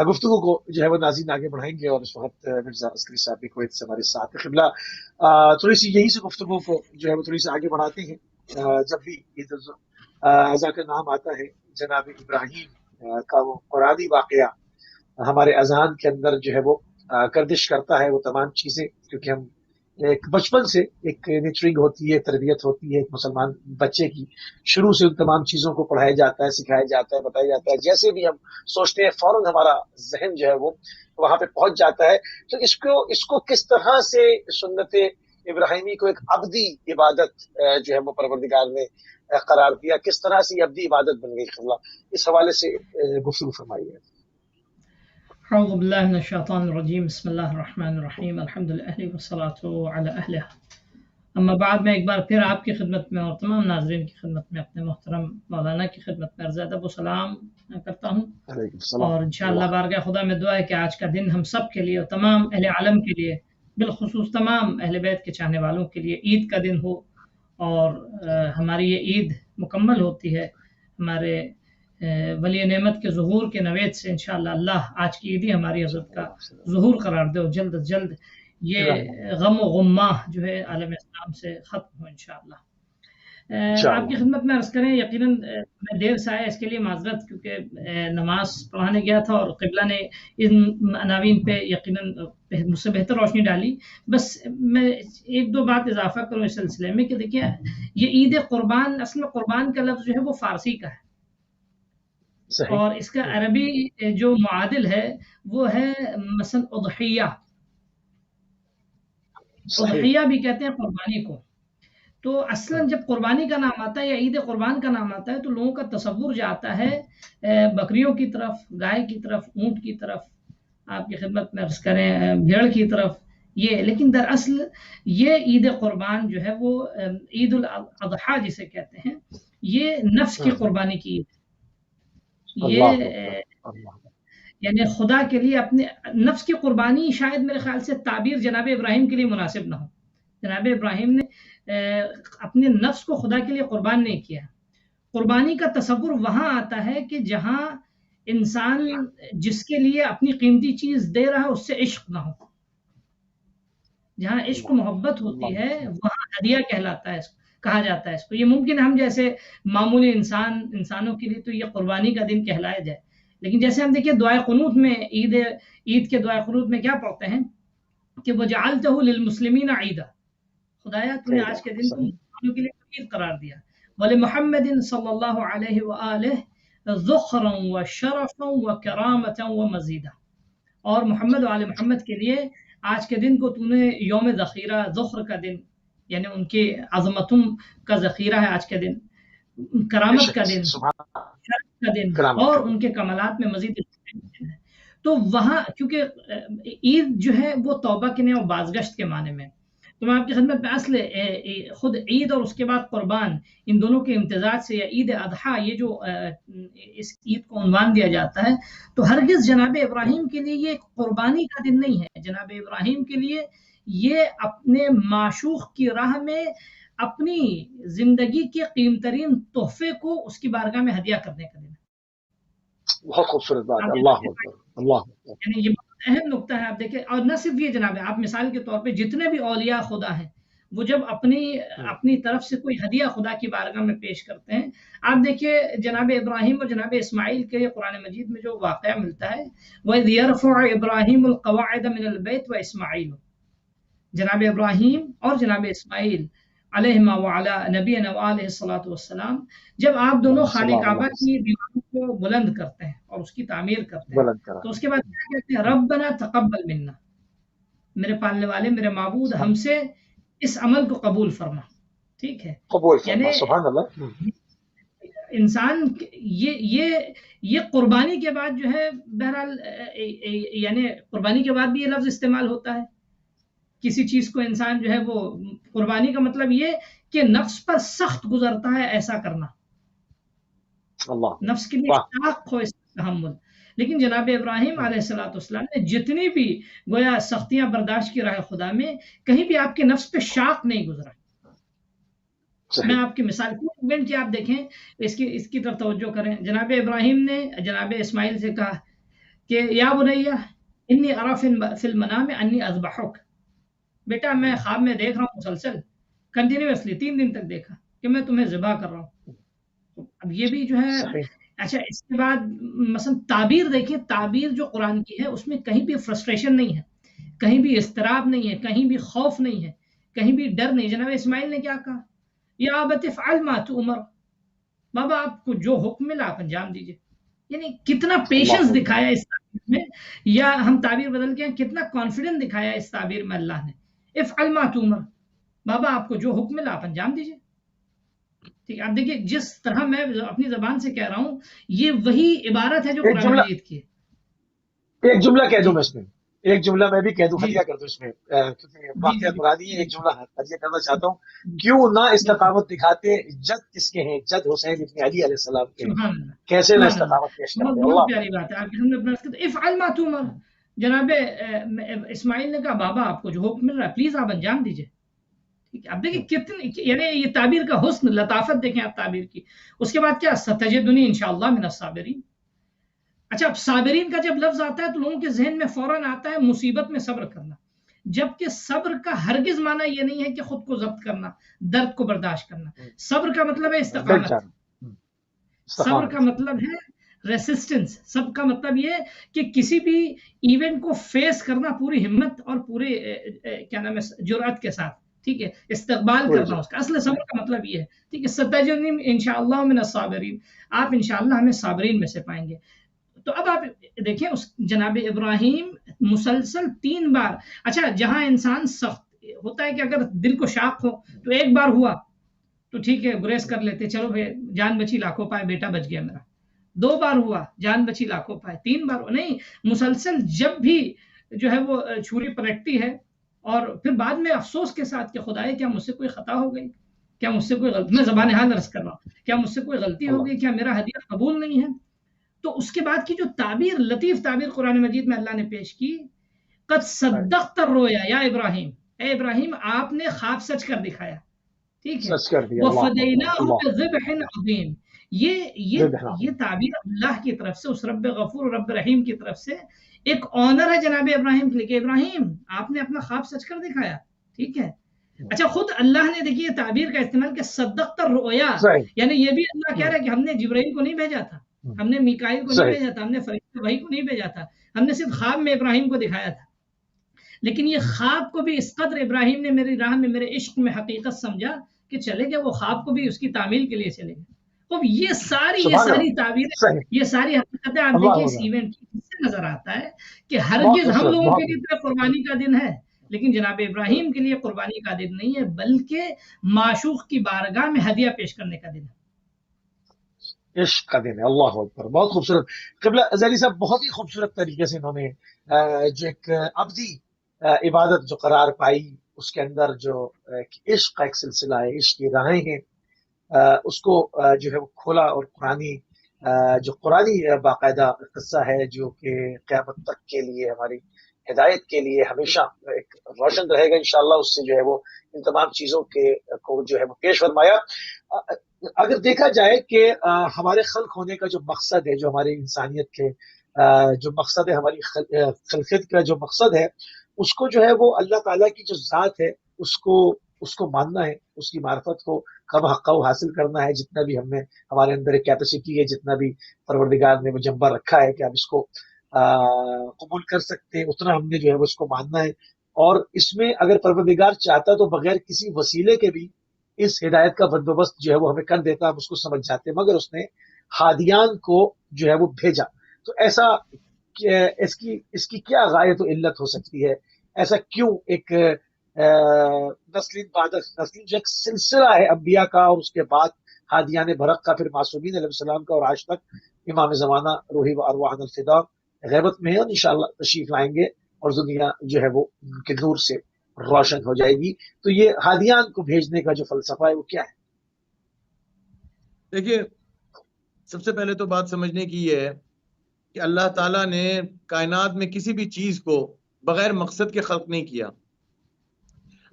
گفتگو کو جو ہے وہ ناظرین آگے بڑھائیں گے، اور اس وقت مرزا عسکری صاحب بھی کویت سے ہمارے ساتھ ہیں. قبلہ تھوڑی سی یہی سے گفتگو کو جو ہے وہ تھوڑی سی آگے بڑھاتے ہیں. جب بھی عید الاضحیٰ کا نام آتا ہے، جناب ابراہیم کا وہ قرآنی واقعہ ہمارے اذہان کے اندر جو ہے وہ گردش کرتا ہے. وہ تمام چیزیں، کیونکہ ہم ایک بچپن سے ایک نیچرنگ ہوتی ہے، تربیت ہوتی ہے ایک مسلمان بچے کی، شروع سے ان تمام چیزوں کو پڑھایا جاتا ہے، سکھایا جاتا ہے، بتایا جاتا ہے. جیسے بھی ہم سوچتے ہیں فوراً ہمارا ذہن جو ہے وہ وہاں پہ پہنچ جاتا ہے. تو اس کو کس طرح سے سنت ابراہیمی کو ایک ابدی عبادت جو ہے وہ پروردگار نے قرار دیا، کس طرح سے یہ ابدی عبادت بن گئی. خلا اس حوالے سے گفتگو فرمائیے. اعوذ باللہ من الشیطان الرجیم، بسم اللہ الرحمن الرحیم، الحمد للہ والصلاة علی اہلہ. اما بعد، میں ایک بار پھر آپ کی خدمت میں اور تمام ناظرین کی خدمت میں اپنے محترم مولانا کی خدمت میں عرض ادب و سلام کرتا ہوں. علیکم السلام. اور انشاءاللہ بارگاہ خدا میں دعا ہے کہ آج کا دن ہم سب کے لیے اور تمام اہل عالم کے لیے، بالخصوص تمام اہل بیت کے چاہنے والوں کے لیے عید کا دن ہو، اور ہماری یہ عید مکمل ہوتی ہے ہمارے ولی نعمت کے ظہور کے نوید سے. انشاءاللہ اللہ آج کی عیدی ہماری حضرت کا ظہور قرار دے، اور جلد از جلد یہ غم و غمہ جو ہے عالم اسلام سے ختم ہو انشاءاللہ. آپ کی خدمت میں عرض کریں، یقیناً میں دیر سے آیا، اس کے لیے معذرت، کیونکہ نماز پڑھانے گیا تھا اور قبلہ نے ان عناوین پہ یقیناً مجھ سے بہتر روشنی ڈالی. بس میں ایک دو بات اضافہ کروں اس سلسلے میں کہ دیکھیے، یہ عید قربان، اصل میں قربان کا لفظ جو ہے وہ فارسی کا ہے، صحیح. اور اس کا عربی جو معادل ہے وہ ہے مثلا اضحیہ. اضحیہ بھی کہتے ہیں قربانی کو. تو اصلا جب قربانی کا نام آتا ہے یا عید قربان کا نام آتا ہے تو لوگوں کا تصور جو آتا ہے بکریوں کی طرف، گائے کی طرف، اونٹ کی طرف، آپ کی خدمت میں عرض کریں بھیڑ کی طرف. یہ لیکن دراصل یہ عید قربان جو ہے وہ عید الاضحیٰ جسے کہتے ہیں، یہ نفس کی قربانی کی عید. یہ یعنی خدا کے لیے اپنے نفس کی قربانی، شاید میرے خیال سے تعبیر جناب ابراہیم کے لیے مناسب نہ ہو. جناب ابراہیم نے اپنے نفس کو خدا کے لیے قربان نہیں کیا. قربانی کا تصور وہاں آتا ہے کہ جہاں انسان جس کے لیے اپنی قیمتی چیز دے رہا ہے اس سے عشق نہ ہو. جہاں عشق و محبت ہوتی ہے وہاں ہدیہ کہلاتا ہے، کہا جاتا ہے اس کو. یہ ممکن ہم جیسے معمولی انسانوں کے لیے تو یہ قربانی کا دن کہلایا جائے، لیکن جیسے ہم دیکھیں دعائے قنوت میں، عید کے دعائے قنوت میں کیا پڑھتے ہیں کہ وجعلتہ للمسلمین عیدا، خدایا تو نے آج کے دن کو مسلمانوں کے لیے عید قرار دیا. ولمحمد صلی اللہ علیہ وآلہ ذخرا وشرفا وکرامتا ومزیدا، اور محمد و آل محمد کے لیے آج کے دن کو تو نے یوم ذخیرہ، ذخر کا دن یعنی ان کی عظمتوں کا ذخیرہ ہے آج کے دن، کرامت کا دن، شرف کا دن، اور ان کے کمالات میں مزید ہے. تو وہاں کیونکہ عید جو ہے وہ توبہ کے نئے اور بازگشت کے معنی میں، تو میں آپ کی خدمت میں اصل خود عید اور اس کے بعد قربان، ان دونوں کے امتزاج سے یا عید اضحیٰ، یہ جو اس عید کو عنوان دیا جاتا ہے، تو ہرگز جناب ابراہیم کے لیے یہ قربانی کا دن نہیں ہے. جناب ابراہیم کے لیے یہ اپنے معشوق کی راہ میں اپنی زندگی کے قیمتی ترین تحفے کو اس کی بارگاہ میں ہدیہ کرنے کا دن ہے. بہت خوبصورت بات. اللہ اکبر. اللہ یعنی یہ اہم نقطہ ہے. آپ دیکھیں، اور نہ صرف یہ جناب، آپ مثال کے طور پہ جتنے بھی اولیاء خدا ہیں وہ جب اپنی طرف سے کوئی ہدیہ خدا کی بارگاہ میں پیش کرتے ہیں، آپ دیکھیے جناب ابراہیم اور جناب اسماعیل کے قرآن مجید میں جو واقعہ ملتا ہے، وَإِذْ يَرْفَعُ إِبْرَاهِيمُ الْقَوَاعِدَ مِنَ الْبَيْتِ وَإِسْمَاعِيلُ، جناب ابراہیم اور جناب اسماعیل علیہما وعلی نبینا وآلہ الصلوۃ والسلام جب آپ دونوں خانہ کعبہ کی دیواروں کو بلند کرتے ہیں اور اس کی تعمیر کرتے ہیں، تو اس کے بعد کیا کہتے ہیں؟ ربنا تقبل منا، میرے پالنے والے، میرے معبود، ہم سے اس عمل کو قبول فرما. ٹھیک ہے، قبول فرما. یعنی سبحان اللہ. انسان یہ قربانی کے بعد جو ہے، بہرحال یعنی قربانی کے بعد بھی یہ لفظ استعمال ہوتا ہے. کسی چیز کو انسان جو ہے وہ قربانی کا مطلب یہ کہ نفس پر سخت گزرتا ہے ایسا کرنا، اللہ نفس کے لیے شاق ہو اس تحمل. لیکن جناب ابراہیم علیہ الصلوۃ والسلام نے جتنی بھی گویا سختیاں برداشت کی راہ خدا میں، کہیں بھی آپ کے نفس پہ شاق نہیں گزرا. میں آپ کی مثال ایونٹ کی آپ دیکھیں، اس کی طرف توجہ کریں. جناب ابراہیم نے جناب اسماعیل سے کہا کہ یا بنیا انی ارا فی المنام انی اذبحک، بیٹا میں خواب میں دیکھ رہا ہوں مسلسل کنٹینیوسلی 3 دن تک دیکھا کہ میں تمہیں ذبح کر رہا ہوں. اب یہ بھی جو ہے صحیح. اچھا. اس کے بعد مثلا تعبیر دیکھیں، تعبیر جو قرآن کی ہے اس میں کہیں بھی فرسٹریشن نہیں ہے، کہیں بھی اضطراب نہیں ہے، کہیں بھی خوف نہیں ہے، کہیں بھی ڈر نہیں. جناب اسماعیل نے کیا کہا؟ یا ابت افعل ما تؤمر، بابا آپ کو جو حکم ملا آپ انجام دیجئے. یعنی کتنا پیشنس دکھایا اس تعبیر میں، یا ہم تعبیر بدل کے کتنا کانفیڈنٹ دکھایا اس تعبیر میں اللہ نے. افعل ما تؤمر، بابا آپ کو جو حکم ملا آپ انجام دیجئے. ٹھیک ہے. آپ دیکھیے جس طرح میں اپنی زبان سے کہہ رہا ہوں، یہ وہی عبارت ہے جو قرآن مجید کی ہے. ایک جملہ کہہ دوں میں اس میں، ایک جملہ میں بھی کہہ دوں، ہدیہ کر دوں اس میں، کیونکہ واقعہ قرآنی ہے. ایک جملہ ہدیہ کرنا چاہتا ہوں. کیوں نہ استقامت دکھاتے جد کس کے ہیں؟ جد حسین ابن علی علیہ السلام کے ہیں. کیسے نہ استقامت پیش کرتے. بہت پیاری بات ہے. آپ کے سامنے اپنا افعل ما تؤمر، جناب اسماعیل نے کہا بابا آپ کو جو حکم مل رہا ہے پلیز آپ انجام دیجئے. ٹھیک ہے. اب دیکھیں کتنی، یعنی یہ تعبیر کا حسن، لطافت دیکھیں آپ تعبیر کی. اس کے بعد کیا؟ ستجدنی انشاءاللہ من الصابرین. اچھا، اب صابرین کا جب لفظ آتا ہے تو لوگوں کے ذہن میں فوراً آتا ہے مصیبت میں صبر کرنا، جبکہ صبر کا ہرگز معنی یہ نہیں ہے کہ خود کو ضبط کرنا، درد کو برداشت کرنا. صبر کا مطلب ہے استقامت، صبر کا مطلب ہے ریسسٹنس. سب کا مطلب یہ کہ کسی بھی ایونٹ کو فیس کرنا پوری ہمت اور پورے کیا نام ہے جرأت کے ساتھ. ٹھیک ہے. استقبال کرنا اس کا. اصل صبر کا مطلب یہ ہے. ٹھیک ہے. ستجدنی انشاءاللہ من الصابرین، آپ انشاءاللہ ہمیں صابرین میں سے پائیں گے. تو اب آپ دیکھیں اس جناب ابراہیم مسلسل 3 بار. اچھا، جہاں انسان سخت ہوتا ہے کہ اگر دل کو شاق ہو تو ایک بار ہوا تو ٹھیک ہے گریز کر لیتے، چلو بھائی جان بچی لاکھوں پائے، بیٹا بچ گیا میرا. 2 بار ہوا جان بچی لاکھوں پائے، 3 بار نہیں، مسلسل جب بھی جو ہے وہ چھری پلٹتی ہے اور پھر بعد میں افسوس کے ساتھ کہ خدائے کیا مجھ سے کوئی خطا ہو گئی، کیا مجھ سے کوئی غلطی، میں زبان حال عرض کر رہا ہوں، کیا مجھ سے کوئی غلطی ہو گئی، کیا میرا ہدیہ قبول نہیں ہے. تو اس کے بعد کی جو تعبیر، لطیف تعبیر قرآن مجید میں اللہ نے پیش کی، قد صدقت الرؤیا یا ابراہیم، اے ابراہیم آپ نے خواب سچ کر دکھایا. ٹھیک ہے. وَفَدَيْنَاهُ بِذِبْحٍ عَظِيمٍ. یہ تعبیر اللہ کی طرف سے، اس رب غفور رب رحیم کی طرف سے ایک آنر ہے جناب ابراہیم کے لیے کہ ابراہیم آپ نے اپنا خواب سچ کر دکھایا. ٹھیک ہے. اچھا، خود اللہ نے دیکھیے تعبیر کا استعمال کہ صدقت الرؤیا، یعنی یہ بھی اللہ کہہ رہا ہے کہ ہم نے جبرائیل کو نہیں بھیجا تھا، ہم نے میکائیل کو نہیں بھیجا تھا، ہم نے فرشتہ وحی کو نہیں بھیجا تھا، ہم نے صرف خواب میں ابراہیم کو دکھایا تھا. لیکن یہ خواب کو بھی اس قدر ابراہیم نے میری راہ میں، میرے عشق میں حقیقت سمجھا کہ چلے گئے وہ خواب کو بھی اس کی تعمیل کے لیے چلے گئے. تو یہ ساری تعبیریں، یہ ساری حقیقتیں آپ دیکھیں اس ایونٹ کی، اس سے نظر آتا ہے کہ ہرگز ہم لوگوں کے لیے قربانی کا دن ہے، لیکن جناب ابراہیم کے لیے قربانی کا دن نہیں ہے، بلکہ معشوق کی بارگاہ میں ہدیہ پیش کرنے کا دن ہے. عشق کا دن ہے. اللہ اکبر. بہت خوبصورت. قبلہ ذیلی صاحب بہت ہی خوبصورت طریقے سے انہوں نے جو ایک ابدی عبادت جو قرار پائی، اس کے اندر جو عشق کا ایک سلسلہ ہے، عشق کی راہیں ہیں، اس کو جو ہے وہ کھولا. اور قرآنی باقاعدہ قصہ ہے جو کہ قیامت تک کے لیے ہماری ہدایت کے لیے ہمیشہ ایک روشن رہے گا انشاءاللہ. اس سے جو ہے وہ ان تمام چیزوں کو جو ہے وہ پیش فرمایا. اگر دیکھا جائے کہ ہمارے خلق ہونے کا جو مقصد ہے، جو ہماری انسانیت کے جو مقصد ہے، ہماری خلقت کا جو مقصد ہے، اس کو جو ہے وہ اللہ تعالیٰ کی جو ذات ہے اس کو ماننا ہے، اس کی معرفت کو کم حقہ حاصل کرنا ہے. جتنا بھی ہم نے ہمارے اندر ایک کیپیسٹی ہے، جتنا بھی پروردگار نے مجمع رکھا ہے کہ ہم اس کو قبول کر سکتے ہیں، اتنا ہم نے جو ہے وہ اس کو ماننا ہے. اور اس میں اگر پروردگار چاہتا تو بغیر کسی وسیلے کے بھی اس ہدایت کا بندوبست جو ہے وہ ہمیں کر دیتا، ہم اس کو سمجھ جاتے، مگر اس نے ہادیان کو جو ہے وہ بھیجا. تو ایسا اس کی کیا غایت و علت ہو سکتی ہے؟ ایسا کیوں ایک نسل جو ایک سلسلہ ہے انبیاء کا، اور اس کے بعد ہادیان برق کا، پھر معصومین علیہ السلام کا، اور آج تک امام زمانہ روحی و ارواحنا الفدا غیبت میں ہے، اور انشاءاللہ تشریف لائیں گے اور دنیا جو ہے وہ ان کے نور سے روشن ہو جائے گی. تو یہ ہادیان کو بھیجنے کا جو فلسفہ ہے وہ کیا ہے؟ دیکھیے، سب سے پہلے تو بات سمجھنے کی یہ ہے کہ اللہ تعالیٰ نے کائنات میں کسی بھی چیز کو بغیر مقصد کے خلق نہیں کیا.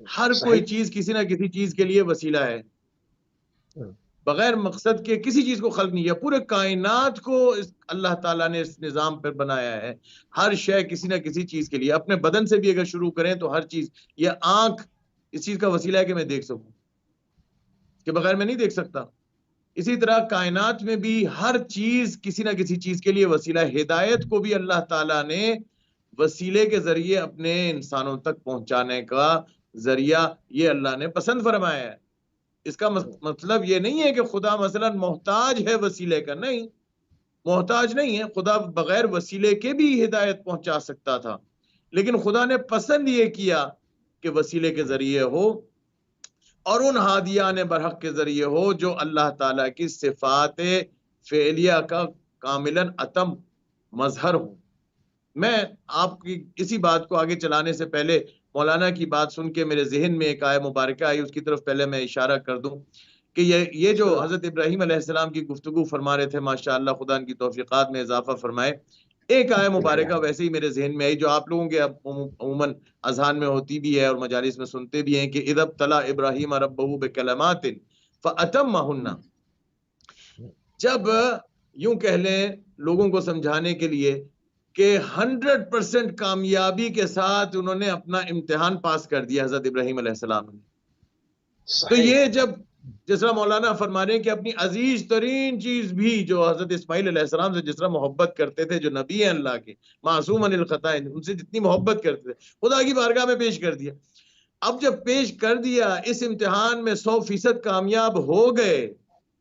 ہر کوئی چیز کسی نہ کسی چیز کے لیے وسیلہ ہے. بغیر مقصد کے کسی چیز کو خلق نہیں کیا. پورے کائنات کو اللہ تعالیٰ نے اس نظام پر بنایا ہے. ہر شے کسی نہ کسی چیز کے لیے. اپنے بدن سے بھی اگر شروع کریں تو ہر چیز، یہ آنکھ اس چیز کا وسیلہ ہے کہ میں دیکھ سکوں، کہ بغیر میں نہیں دیکھ سکتا. اسی طرح کائنات میں بھی ہر چیز کسی نہ کسی چیز کے لیے وسیلہ ہے. ہدایت کو بھی اللہ تعالیٰ نے وسیلے کے ذریعے اپنے انسانوں تک پہنچانے کا ذریعہ یہ اللہ نے پسند فرمایا ہے. اس کا مطلب یہ نہیں ہے کہ خدا مثلا محتاج ہے وسیلے کا، نہیں، محتاج نہیں ہے. خدا بغیر وسیلے کے بھی ہدایت پہنچا سکتا تھا، لیکن خدا نے پسند یہ کیا کہ وسیلے کے ذریعے ہو اور ان ہادیان برحق کے ذریعے ہو جو اللہ تعالیٰ کی صفات فعلیہ کا کاملاً اتم مظہر ہوں. میں آپ کی اسی بات کو آگے چلانے سے پہلے مولانا کی بات سن کے میرے ذہن میں ایک آیت مبارکہ آئی، اس کی طرف پہلے میں اشارہ کر دوں کہ یہ جو حضرت ابراہیم علیہ السلام کی گفتگو فرما رہے تھے، ماشاءاللہ خدا ان کی توفیقات میں اضافہ فرمائے. ایک آیت مبارکہ ویسے ہی میرے ذہن میں آئی جو آپ لوگوں کے عموماً اذہان میں ہوتی بھی ہے اور مجالس میں سنتے بھی ہیں کہ اذ ابتلی ابراہیم ربہ بکلمات فاتمہن. جب یوں کہہ لیں لوگوں کو سمجھانے کے لیے کہ 100% کامیابی کے ساتھ انہوں نے اپنا امتحان پاس کر دیا حضرت ابراہیم علیہ السلام نے. تو یہ جب جس طرح مولانا فرما رہے ہیں کہ اپنی عزیز ترین چیز بھی جو حضرت اسماعیل علیہ السلام سے جس طرح محبت کرتے تھے، جو نبی ہیں اللہ کے معصوم عن الخطا، ان سے جتنی محبت کرتے تھے خدا کی بارگاہ میں پیش کر دیا. اب جب پیش کر دیا، اس امتحان میں 100% کامیاب ہو گئے.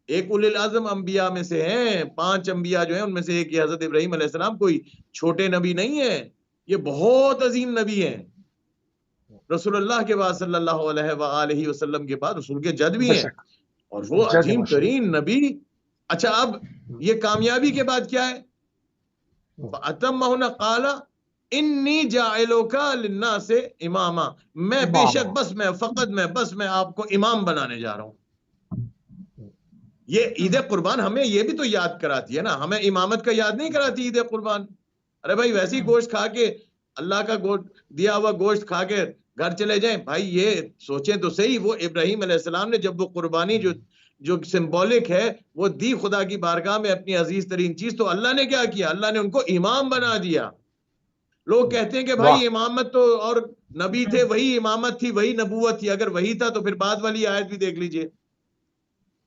ایک اولی العزم انبیاء میں سے ہیں، 5 انبیاء جو ہیں ان میں سے ایک یہ حضرت ابراہیم علیہ السلام کوئی چھوٹے نبی نہیں ہیں، یہ بہت عظیم نبی ہیں. رسول اللہ کے بعد صلی اللہ علیہ وآلہ وسلم کے بعد رسول کے جد بھی ہیں اور وہ عظیم ترین نبی. اچھا اب یہ کامیابی کے بعد کیا ہے؟ فَأَتَمَّهُنَ قَالَ اِنِّي جَاعِلُكَ لِلنَّاسِ اماما، میں بے شک بس میں آپ کو امام بنانے جا رہا ہوں. یہ عید قربان ہمیں یہ بھی تو یاد کراتی ہے نا، ہمیں امامت کا یاد نہیں کراتی عید قربان. ارے بھائی ویسی گوشت کھا کے، اللہ کا دیا ہوا گوشت کھا کے گھر چلے جائیں. بھائی یہ سوچیں تو صحیح، وہ ابراہیم علیہ السلام نے جب وہ قربانی جو سمبولک ہے وہ دی خدا کی بارگاہ میں، اپنی عزیز ترین چیز، تو اللہ نے کیا کیا؟ اللہ نے ان کو امام بنا دیا. لوگ کہتے ہیں کہ بھائی امامت تو اور نبی تھے، وہی امامت تھی، وہی نبوت تھی. اگر وہی تھا تو پھر بعد والی آیت بھی دیکھ لیجئے،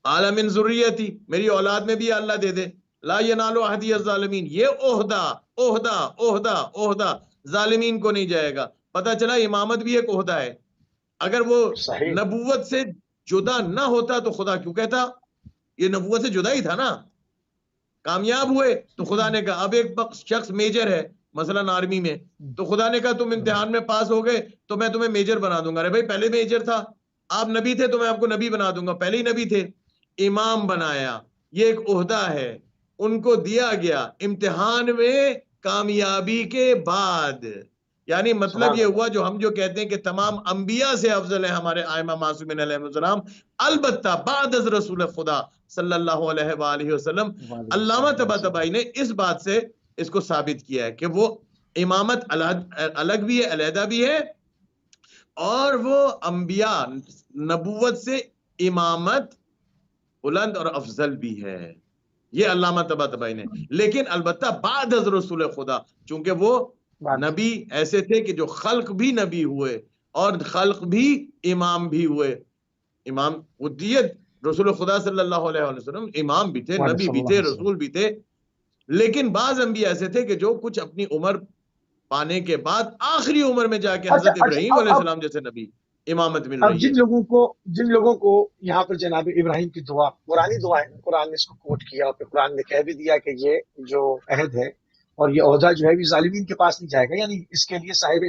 اعلی من ذریتی، میری اولاد میں بھی اللہ دے دے. لا ینال عہدی الظالمین، یہ عہدہ ظالمین کو نہیں جائے گا. پتہ چلا امامت بھی ایک عہدہ ہے. اگر وہ نبوت سے جدا نہ ہوتا تو خدا کیوں کہتا؟ یہ نبوت سے جدا ہی تھا نا. کامیاب ہوئے تو خدا نے کہا اب ایک شخص میجر ہے مثلا آرمی میں، تو خدا نے کہا تم امتحان میں پاس ہو گئے تو میں تمہیں میجر بنا دوں گا. ارے بھائی پہلے میجر تھا، آپ نبی تھے تو میں آپ کو نبی بنا دوں گا. پہلے ہی نبی تھے، امام بنایا. یہ ایک عہدہ ہے، ان کو دیا گیا امتحان میں کامیابی کے بعد. یعنی مطلب یہ ہوا جو ہم جو کہتے ہیں کہ تمام انبیاء سے افضل ہیں ہمارے ائمہ معصومین علیہ السلام، البتہ بعد از رسول خدا صلی اللہ علیہ وآلہ وسلم. علامہ طباطبائی نے اس بات سے اس کو ثابت کیا ہے کہ وہ امامت الگ بھی ہے، علیحدہ بھی ہے، اور وہ انبیاء نبوت سے امامت بلند اور افضل بھی ہے. یہ علامہ طباطبائی نے. لیکن البتہ بعد از رسول خدا، چونکہ وہ نبی ایسے تھے کہ جو خلق بھی نبی ہوئے اور خلق بھی امام بھی ہوئے. امام ودیت رسول خدا صلی اللہ علیہ وسلم امام بھی تھے، نبی بھی تھے، رسول بھی تھے. لیکن بعض انبیاء ایسے تھے کہ جو کچھ اپنی عمر پانے کے بعد آخری عمر میں جا کے حضرت ابراہیم علیہ السلام جیسے نبی امامت مل رہی ہے. جن لوگوں کو یہاں پر جناب ابراہیم کی دعا قرآنی دعا ہے، قرآن نے اس کو کوٹ کیا اور پھر قرآن نے کہہ بھی دیا کہ یہ جو عہد ہے اور یہ عہدہ جو ہے بھی ظالمین کے پاس نہیں جائے گا. یعنی اس کے لیے صاحب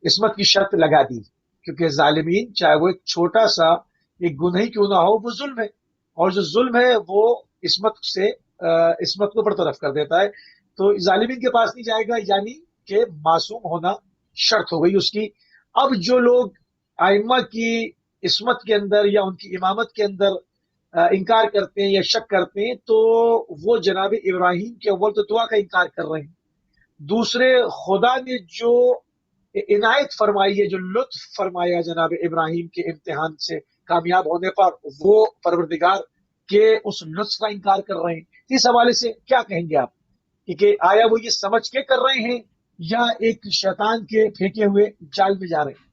عصمت کی شرط لگا دی، کیونکہ ظالمین چاہے وہ ایک چھوٹا سا ایک گناہ ہی کیوں نہ ہو، وہ ظلم ہے، اور جو ظلم ہے وہ عصمت کو برطرف کر دیتا ہے. تو ظالمین کے پاس نہیں جائے گا، یعنی کہ معصوم ہونا شرط ہو گئی اس کی. اب جو لوگ ائمہ کی عصمت کے اندر یا ان کی امامت کے اندر انکار کرتے ہیں یا شک کرتے ہیں، تو وہ جناب ابراہیم کے اول تو دعا کا انکار کر رہے ہیں. دوسرے خدا نے جو عنایت فرمائی ہے، جو لطف فرمایا جناب ابراہیم کے امتحان سے کامیاب ہونے پر، وہ پروردگار کے اس لطف کا انکار کر رہے ہیں۔ اس حوالے سے کیا کہیں گے آپ کہ آیا وہ یہ سمجھ کے کر رہے ہیں یا ایک شیطان کے پھینکے ہوئے جال میں جا رہے ہیں؟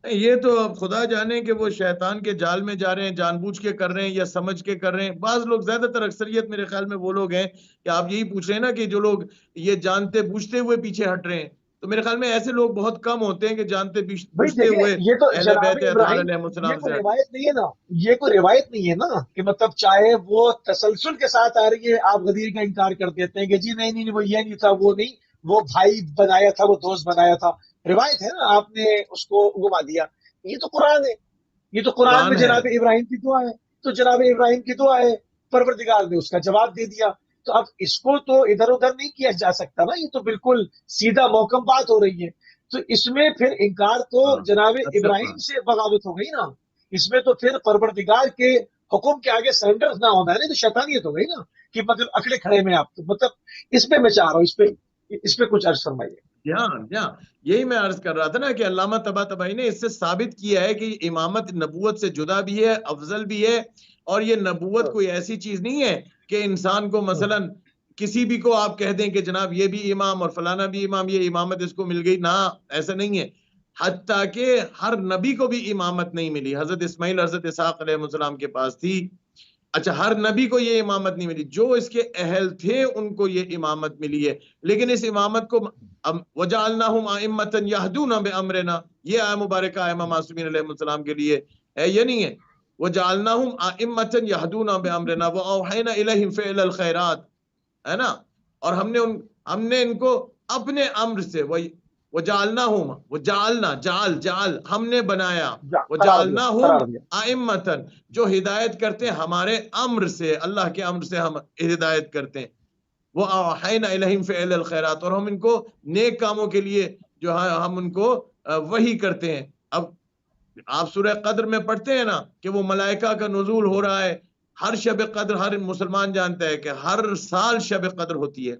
یہ تو اب خدا جانے کہ وہ شیطان کے جال میں جا رہے ہیں، جان بوجھ کے کر رہے ہیں یا سمجھ کے کر رہے ہیں۔ بعض لوگ، زیادہ تر اکثریت میرے خیال میں وہ لوگ ہیں کہ آپ یہی پوچھ رہے ہیں نا کہ جو لوگ یہ جانتے بوجھتے ہوئے پیچھے ہٹ رہے ہیں، تو میرے خیال میں ایسے لوگ بہت کم ہوتے ہیں کہ جانتے بوجھتے ہوئے یہ تو اہل جناب بیت اطہار ابراہیم، علیہ یہ السلام کوئی سے روایت نہیں ہے نا، یہ کوئی روایت نہیں ہے نا کہ مطلب چاہے وہ تسلسل کے ساتھ آ رہی ہے، آپ غدیر کا انکار کر دیتے ہیں کہ جی نہیں نہیں وہ یہ نہیں تھا، وہ نہیں، وہ بھائی بنایا تھا، وہ دوست بنایا تھا۔ روایت ہے نا، آپ نے اس کو گما دیا۔ یہ تو قرآن ہے، یہ تو قرآن میں قرآن ہے۔ جناب ابراہیم کی دعا ہے، تو جناب ابراہیم کی دعا ہے، پروردگار نے اس کا جواب دے دیا۔ تو اب اس کو تو ادھر ادھر نہیں کیا جا سکتا نا، یہ تو بالکل سیدھا محکم بات ہو رہی ہے۔ تو اس میں پھر انکار تو جناب ابراہیم سے بغاوت ہو گئی نا، اس میں تو پھر پروردگار کے حکم کے آگے سرنڈر نہ ہونا ہے نا، تو شیطانیت ہو گئی نا کہ مطلب اکڑے کھڑے میں آپ، تو مطلب اس پہ میں چاہ رہا ہوں، اس پہ کچھ عرض فرمائیے۔ یہی میں عرض کر رہا تھا نا کہ علامہ طباطبائی نے اس سے ثابت کیا ہے کہ امامت نبوت سے جدا بھی ہے، افضل بھی ہے، اور یہ نبوت کوئی ایسی چیز نہیں ہے کہ انسان کو مثلا کسی بھی کو آپ کہہ دیں کہ جناب یہ بھی امام اور فلانا بھی امام، یہ امامت اس کو مل گئی، نہ، ایسا نہیں ہے۔ حتیٰ کہ ہر نبی کو بھی امامت نہیں ملی۔ حضرت اسماعیل، حضرت اسحاق علیہ السلام کے پاس تھی، اچھا ہر نبی کو یہ امامت نہیں ملی، جو اس کے اہل تھے ان کو یہ امامت ملی ہے۔ لیکن اس امامت کو وَجَعَلْنَاهُمْ أَئِمَّةً يَهْدُونَ بِأَمْرِنَا، یہ آیہ مبارکہ ائمہ معصومین علیہ السلام کے لیے ہے، یہ نہیں ہے وَجَعَلْنَاهُمْ أَئِمَّةً يَهْدُونَ بِأَمْرِنَا وَأَوْحَيْنَا إِلَيْهِمْ فِعْلَ الْخَيْرَاتِ، ہے نا، اور ہم نے ان کو اپنے امر سے، وَجَعَلْنَاهُمْ، جعل ہم نے بنایا، وَجَعَلْنَاهُمْ أَئِمَّةً جو ہدایت کرتے ہیں ہمارے امر سے، اللہ کے امر سے ہم ہدایت کرتے ہیں، وہ اوحینا الیہم فعل الخیرات، اور ہم ان کو نیک کاموں کے لیے جو ہے ہم ان کو وحی کرتے ہیں۔ اب آپ سورہ قدر میں پڑھتے ہیں نا کہ وہ ملائکہ کا نزول ہو رہا ہے، ہر شب قدر ہر مسلمان جانتا ہے کہ ہر سال شب قدر ہوتی ہے،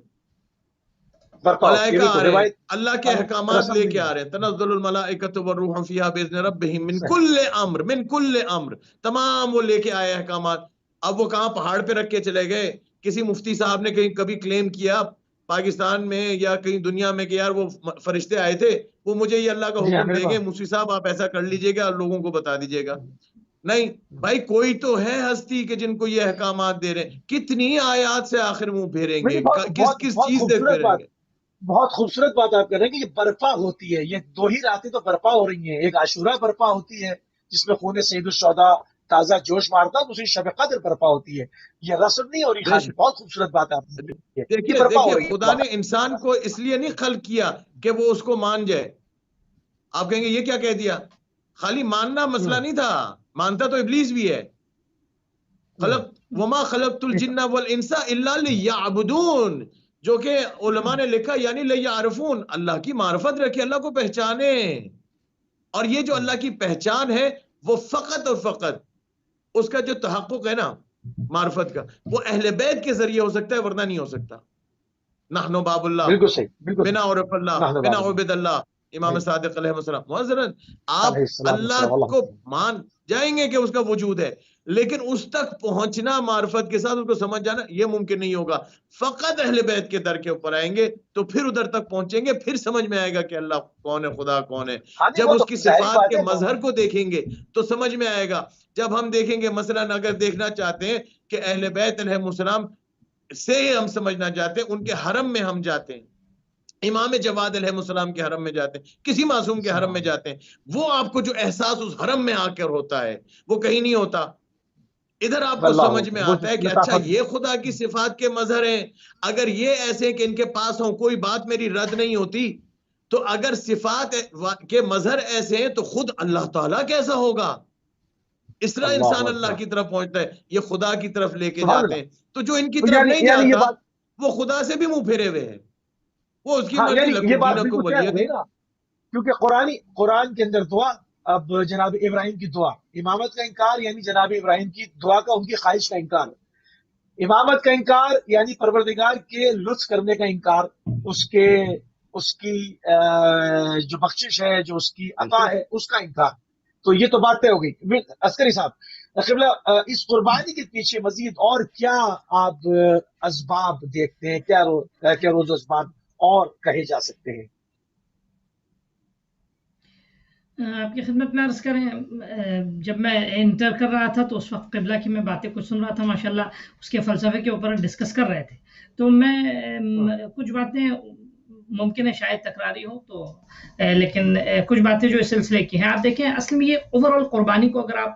ملائکہ آ رہے ہیں، اللہ کے احکامات لے کے آ رہے ہیں، تنزل الملائکۃ والروح فیہا باذن ربہم من کل امر، من کل امر، تمام وہ لے کے آئے احکامات۔ اب وہ کہاں پہاڑ پہ رکھ کے چلے گئے؟ کسی مفتی صاحب نے کہیں کبھی کلیم کیا پاکستان میں یا کہیں دنیا میں کہ یار وہ فرشتے آئے تھے، وہ مجھے یہ اللہ کا حکم دیں گے، مفتی صاحب آپ ایسا کر لیجئے گا اور لوگوں کو بتا دیجئے گا؟ نہیں بھائی، کوئی تو ہے ہستی کہ جن کو یہ احکامات دے رہے ہیں۔ کتنی آیات سے آخر منہ پھیریں گے، کس چیز سے پھیریں گے؟ بہت خوبصورت بات آپ کر رہے ہیں کہ یہ برپا ہوتی ہے، یہ دو ہی راتیں تو برپا ہو رہی ہیں، ایک عاشورہ برپا ہوتی ہے جس میں خون سید الشہداء تازہ جوش مارتا ہے، دوسری شب قدر برپا ہوتی ہے، یہ رسم نہیں ہو رہی خالی۔ بہت خوبصورت بات آپ نے دیکھیے خدا نے انسان کو اس لیے نہیں خلق کیا کہ وہ اس کو مان جائے۔ آپ کہیں گے یہ کیا کہہ دیا؟ خالی ماننا مسئلہ نہیں تھا، مانتا تو ابلیس بھی ہے۔ وما خلقت الجن والانس الا لیعبدون، جو کہ علماء نے لکھا یعنی لیعرفون، اللہ کی معرفت رکھے، اللہ کو پہچانے، اور یہ جو اللہ کی پہچان ہے وہ فقط اور فقط اس کا جو تحقق ہے نا معرفت کا، وہ اہل بیت کے ذریعے ہو سکتا ہے، ورنہ نہیں ہو سکتا۔ نحن باب اللہ، بالکل صحیح، بنا عرف اللہ، بنا عبد اللہ، امام صادق علیہ السلام۔ معذرت، آپ اللہ کو مان جائیں گے کہ اس کا وجود ہے، لیکن اس تک پہنچنا معرفت کے ساتھ، اس کو سمجھ جانا، یہ ممکن نہیں ہوگا۔ فقط اہل بیت کے در کے اوپر آئیں گے تو پھر ادھر تک پہنچیں گے، پھر سمجھ میں آئے گا کہ اللہ کون ہے، خدا کون ہے۔ جب اس کی صفات کے مظہر کو دیکھیں گے تو سمجھ میں آئے گا۔ جب ہم دیکھیں گے مثلا اگر دیکھنا چاہتے ہیں کہ اہل بیت علیہ السلام سے ہم سمجھنا چاہتے ہیں، ان کے حرم میں ہم جاتے ہیں، امام جواد علیہ السلام کے حرم میں جاتے ہیں، کسی معصوم کے حرم میں جاتے ہیں، وہ آپ کو جو احساس اس حرم میں آ کر ہوتا ہے وہ کہیں نہیں ہوتا۔ ادھر آپ کو سمجھ میں آتا ہے کہ اچھا یہ خدا کی صفات کے مظہر ہیں، اگر یہ ایسے کہ ان کے پاس ہوں کوئی بات میری رد نہیں ہوتی، تو اگر صفات کے مظہر ایسے ہیں تو خود اللہ تعالیٰ کیسا ہوگا؟ اس طرح انسان اللہ کی طرف پہنچتا ہے، یہ خدا کی طرف لے کے جاتے ہیں۔ تو جو ان کی طرف نہیں جاتا وہ خدا سے بھی منہ پھیرے ہوئے ہیں، وہ اس کی مرضی، لکم دینکم ولی دین۔ کیونکہ قرآن کے اندر دعا، اب جناب ابراہیم کی دعا، امامت کا انکار یعنی جناب ابراہیم کی دعا کا، ان کی خواہش کا انکار، امامت کا انکار یعنی پروردگار کے لطف کرنے کا انکار، اس کے اس کی جو بخشش ہے، جو اس کی عطا ہے، اس کا انکار. تو یہ تو بات طے ہو گئی. عسکری صاحب قبلہ، اس قربانی کے پیچھے مزید اور کیا آپ اسباب دیکھتے ہیں؟ کیا روز اسباب اور کہے جا سکتے ہیں؟ آپ کی خدمت میں عرض کریں، جب میں انٹر کر رہا تھا تو اس وقت قبلہ کی میں باتیں کچھ سن رہا تھا، ماشاءاللہ اس کے فلسفے کے اوپر ڈسکس کر رہے تھے. تو میں کچھ باتیں ممکن ہے شاید تکراری ہو تو، لیکن کچھ باتیں جو اس سلسلے کی ہیں. آپ دیکھیں اصل میں یہ اوور آل قربانی کو اگر آپ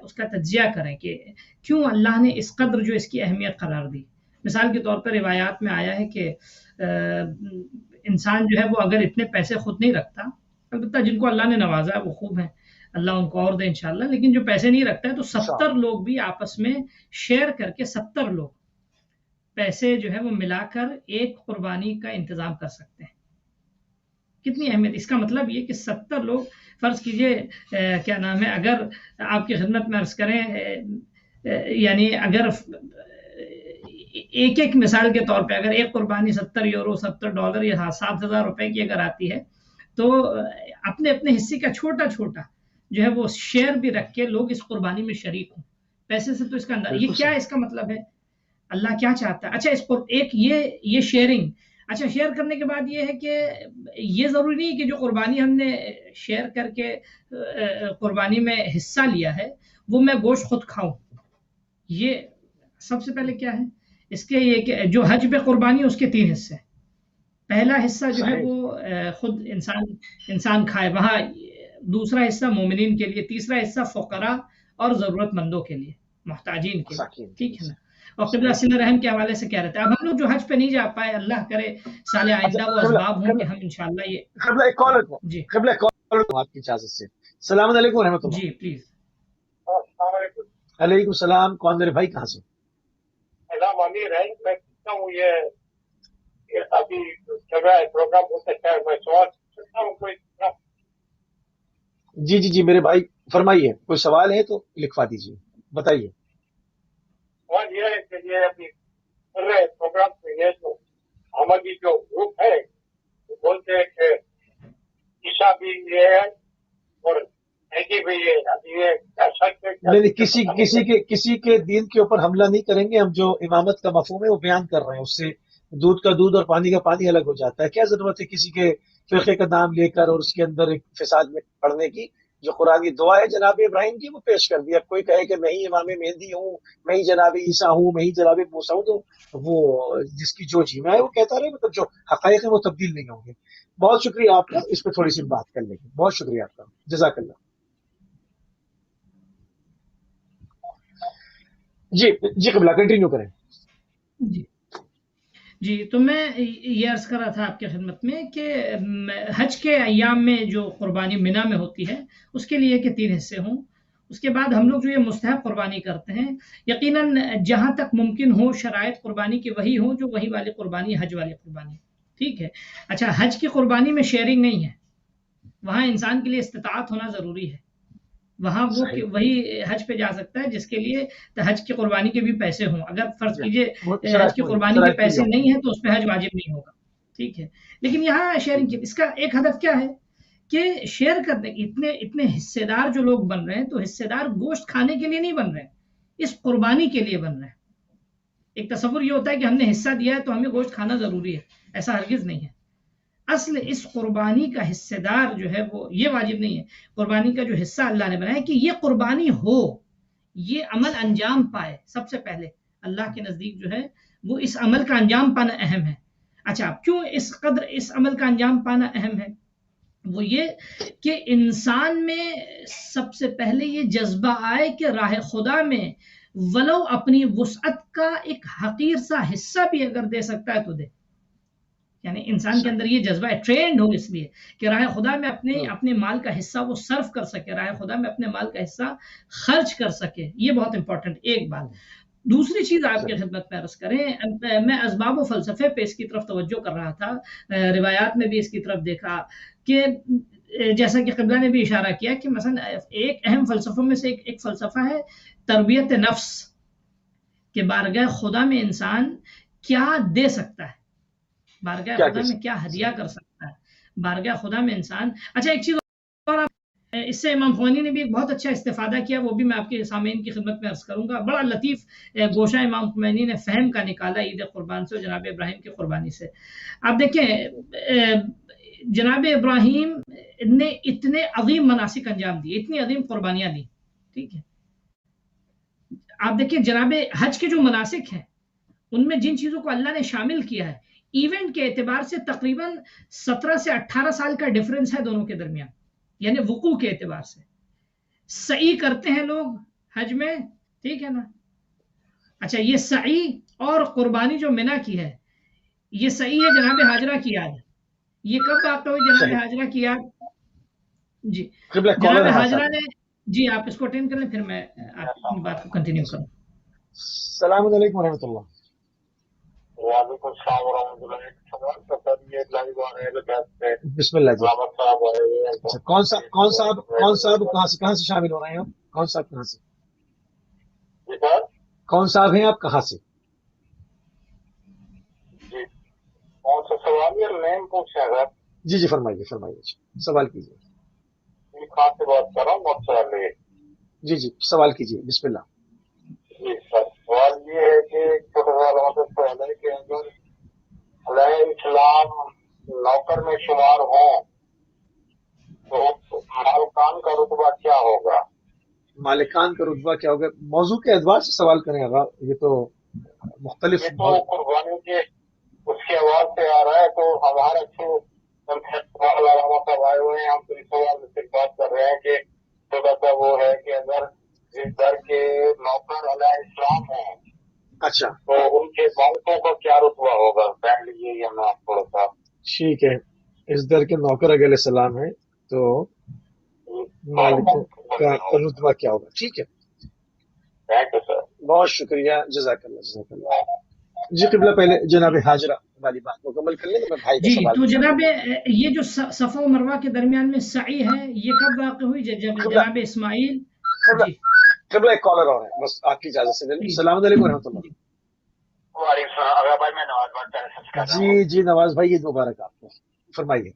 اس کا تجزیہ کریں کہ کیوں اللہ نے اس قدر جو اس کی اہمیت قرار دی. مثال کے طور پر روایات میں آیا ہے کہ انسان جو ہے وہ اگر اتنے پیسے خود نہیں رکھتا، البتہ جن کو اللہ نے نوازا ہے وہ خوب ہیں، اللہ ان کو اور دے انشاءاللہ، لیکن جو پیسے نہیں رکھتا ہے تو 70 لوگ بھی آپس میں شیئر کر کے 70 لوگ پیسے جو ہے وہ ملا کر ایک قربانی کا انتظام کر سکتے ہیں. کتنی اہمیت. اس کا مطلب یہ کہ 70 لوگ، فرض کیجئے کیا نام ہے، اگر آپ کی خدمت میں عرض کریں یعنی اگر ایک مثال کے طور پہ اگر ایک قربانی 70 یورو، $70 یا $7,000 کی اگر آتی ہے تو اپنے اپنے حصے کا چھوٹا چھوٹا جو ہے وہ شیئر بھی رکھ کے لوگ اس قربانی میں شریک ہوں پیسے سے. تو اس کا اندازہ یہ کیا اس کا مطلب ہے، اللہ کیا چاہتا ہے. اچھا اس کو ایک یہ شیئرنگ، اچھا شیئر کرنے کے بعد یہ ہے کہ یہ ضروری نہیں کہ جو قربانی ہم نے شیئر کر کے قربانی میں حصہ لیا ہے وہ میں گوشت خود کھاؤں. یہ سب سے پہلے کیا ہے اس کے، یہ کہ جو حج پہ قربانی اس کے 3 حصے. پہلا حصہ جو ہے وہ خود انسان کھائے وہاں، دوسرا حصہ مومنین کے لیے، تیسرا حصہ فقراء اور ضرورت مندوں کے لیے، محتاجین کے لیے. ٹھیک ہے نا. اور قبلہ صلہ رحم کے حوالے سے کیا رہتا ہے. اب ہم لوگ جو حج پہ نہیں جا پائے، اللہ کرے سال آئندہ وہ اسباب ہوں کہ ہم انشاءاللہ یہ قبلہ ایک کالر کو جی قبلہ آپ کی اجازت سے. السلام علیکم و رحمۃ اللہ. جی پلیز. السلام علیکم. علیکم السلام. کون میرے بھائی، کہاں سے؟ نام امیر ہے. میں پوچھتا ہوں یہ ابھی چل رہا ہے پروگرام، ہو سکتا ہے میں سوال پوچھتا ہوں کوئی؟ جی میرے بھائی فرمائیے، کوئی سوال ہے تو لکھوا دیجیے، بتائیے. سوال یہ ہے کہ یہ ابھی چل رہے پروگرام میں یہ جو ہماری جو گروپ ہے وہ بولتے ہیں کہ عیسیٰ بھی یہ ہے اور بھی یہ ابھی یہ نہیں، کسی کے دین کے اوپر حملہ نہیں کریں گے ہم. جو امامت کا مفہوم ہے وہ بیان کر رہے ہیں، اس سے دودھ کا دودھ اور پانی کا پانی الگ ہو جاتا ہے. کیا ضرورت ہے کسی کے فرقے کا نام لے کر اور اس کے اندر ایک فساد میں پڑھنے کی؟ جو قرآن کی دعا ہے جناب ابراہیم کی وہ پیش کر دی. اب کوئی کہے کہ میں ہی امام مہدی ہوں، میں ہی جناب عیسیٰ ہوں، میں ہی جناب موسیٰ ہوں، تو وہ جس کی جو جینا ہے وہ کہتا رہے، مطلب جو حقائق ہیں وہ تبدیل نہیں ہوں گے. بہت شکریہ آپ کا، اس پہ تھوڑی سی بات کر لیں گے. بہت شکریہ آپ کا، جزاک اللہ. جی قبلہ کنٹینیو کریں. جی تو میں یہ عرض کر رہا تھا آپ کی خدمت میں کہ حج کے ایام میں جو قربانی مینا میں ہوتی ہے اس کے لیے کہ 3 حصے ہوں. اس کے بعد ہم لوگ جو یہ مستحب قربانی کرتے ہیں، یقیناً جہاں تک ممکن ہو شرائط قربانی کی وہی ہوں جو وہی والی قربانی، حج والی قربانی. ٹھیک ہے. اچھا حج کی قربانی میں شیئرنگ نہیں ہے، وہاں انسان کے لیے استطاعت ہونا ضروری ہے. وہاں وہ وہی حج پہ جا سکتا ہے جس کے لیے حج کی قربانی کے بھی پیسے ہوں. اگر فرض کیجئے حج کی قربانی کے پیسے نہیں ہیں تو اس پہ حج واجب نہیں ہوگا. ٹھیک ہے. لیکن یہاں شیئرنگ کی اس کا ایک ہدف کیا ہے کہ شیئر کرنے اتنے حصے دار جو لوگ بن رہے ہیں، تو حصے دار گوشت کھانے کے لیے نہیں بن رہے ہیں، اس قربانی کے لیے بن رہے ہیں. ایک تصور یہ ہوتا ہے کہ ہم نے حصہ دیا ہے تو ہمیں گوشت کھانا ضروری ہے، ایسا ہرگز نہیں ہے. اصل اس قربانی کا حصے دار جو ہے وہ یہ واجب نہیں ہے. قربانی کا جو حصہ اللہ نے بنایا کہ یہ قربانی ہو، یہ عمل انجام پائے، سب سے پہلے اللہ کے نزدیک جو ہے وہ اس عمل کا انجام پانا اہم ہے. اچھا کیوں اس قدر اس عمل کا انجام پانا اہم ہے؟ وہ یہ کہ انسان میں سب سے پہلے یہ جذبہ آئے کہ راہ خدا میں ولو اپنی وسعت کا ایک حقیر سا حصہ بھی اگر دے سکتا ہے تو دے. یعنی انسان کے اندر یہ جذبہ ہے، ٹرینڈ ہو اس لیے کہ راہ خدا میں اپنے مال کا حصہ وہ صرف کر سکے، راہ خدا میں اپنے مال کا حصہ خرچ کر سکے. یہ بہت امپورٹنٹ ایک بات. دوسری چیز آپ کی خدمت میں عرض کریں، میں اسباب و فلسفے پہ اس کی طرف توجہ کر رہا تھا. روایات میں بھی اس کی طرف دیکھا کہ جیسا کہ قبلہ نے بھی اشارہ کیا کہ مثلا ایک اہم فلسفوں میں سے ایک فلسفہ ہے تربیت نفس، کہ بارگاہ خدا میں انسان کیا دے سکتا ہے. بارگاہ کیا خدا میں کیا ہدیہ کر سکتا ہے بارگاہ خدا میں انسان. اچھا ایک چیز اور اس سے امام خمینی نے بھی ایک بہت اچھا استفادہ کیا، وہ بھی میں آپ کے سامعین کی خدمت میں عرض کروں گا. بڑا لطیف گوشہ امام خمینی نے فہم کا نکالا عید قربان سے اور جناب ابراہیم کی قربانی سے. آپ دیکھیں جناب ابراہیم نے اتنے عظیم مناسک انجام دیے، اتنی عظیم قربانیاں دی، ٹھیک ہے. آپ دیکھیں جناب حج کے جو مناسک ہیں ان میں جن چیزوں کو اللہ نے شامل کیا ہے، ایونٹ کے اعتبار سے تقریباً 17 سے 18 سال کا ڈیفرنس ہے دونوں کے درمیان، یعنی وقوع کے اعتبار سے. سعی کرتے ہیں لوگ حج میں، ٹھیک ہے نا. اچھا یہ سعی اور قربانی جو منا کی ہے، یہ سعی ہے جناب حاجرہ کی یاد. یہ کب واقع ہوئی جناب حاجرہ کی یاد؟ جی جناب حاجرہ نے، جی آپ اس کو اٹینڈ کر لیں پھر میں اپنی بات کو کنٹینیو کروں. السلام علیکم ورحمۃ اللہ. وعلیکم السلام ورحمۃ اللہ. بسم اللہ جی. اچھا کون صاحب کہاں سے شامل ہو رہے ہیں آپ؟ کون صاحب کہاں سے؟ کون صاحب ہیں آپ کہاں سے؟ جی کون سا سوال ہے؟ نیم پوچھا ہے. جی فرمائیے سوال کیجیے. کہاں سے بات کر رہا ہوں؟ جی سوال کیجیے بسم اللہ. جی سر سوال یہ ہے کہ چھوٹا سا سوال ہے کہ اگر علیہ السلام نوکر میں شمار ہوں تو مالکان کا رتبہ کیا ہوگا؟ مالکان کا رتبہ کیا ہوگا؟ موضوع کے اعتبار سے سوال کریں گا، یہ تو مختلف قربانی کے اس کی آواز سے آ رہا ہے تو ہمارا آئے ہوئے ہیں. ہم تو اس سوال سے بات کر رہے ہیں کہ چھوٹا سا وہ ہے کہ اگر اس در کے نوکر علیہ السلام ہیں اچھا تو ان کے مالکوں کا کیا رتبہ ہوگا؟ فیملی یہ ہمیں تھوڑا سا. ٹھیک ہے، اس در کے نوکر علیہ السلام ہیں تو مالکوں کا رتبہ کیا ہوگا؟ ٹھیک ہے، تھینک یو سر. بہت شکریہ، جزاک اللہ. جی قبلہ پہلے جناب حاجرہ والی بات مکمل کر لیں تو میں بھائی کا جی سوال. تو جناب یہ جو صفا و مروہ کے درمیان میں سعی ہے یہ کب واقع ہوئی؟ جب جناب اسماعیل. جی قبلہ ایک کالر اور ہے، بس آپ کی اجازت سے. السلام علیکم ورحمۃ اللہ. وعلیکم السلام. اگر بھائی میں نواز بات کر رہا ہوں. جی نواز بھائی عید مبارک آپ کو، فرمائیے.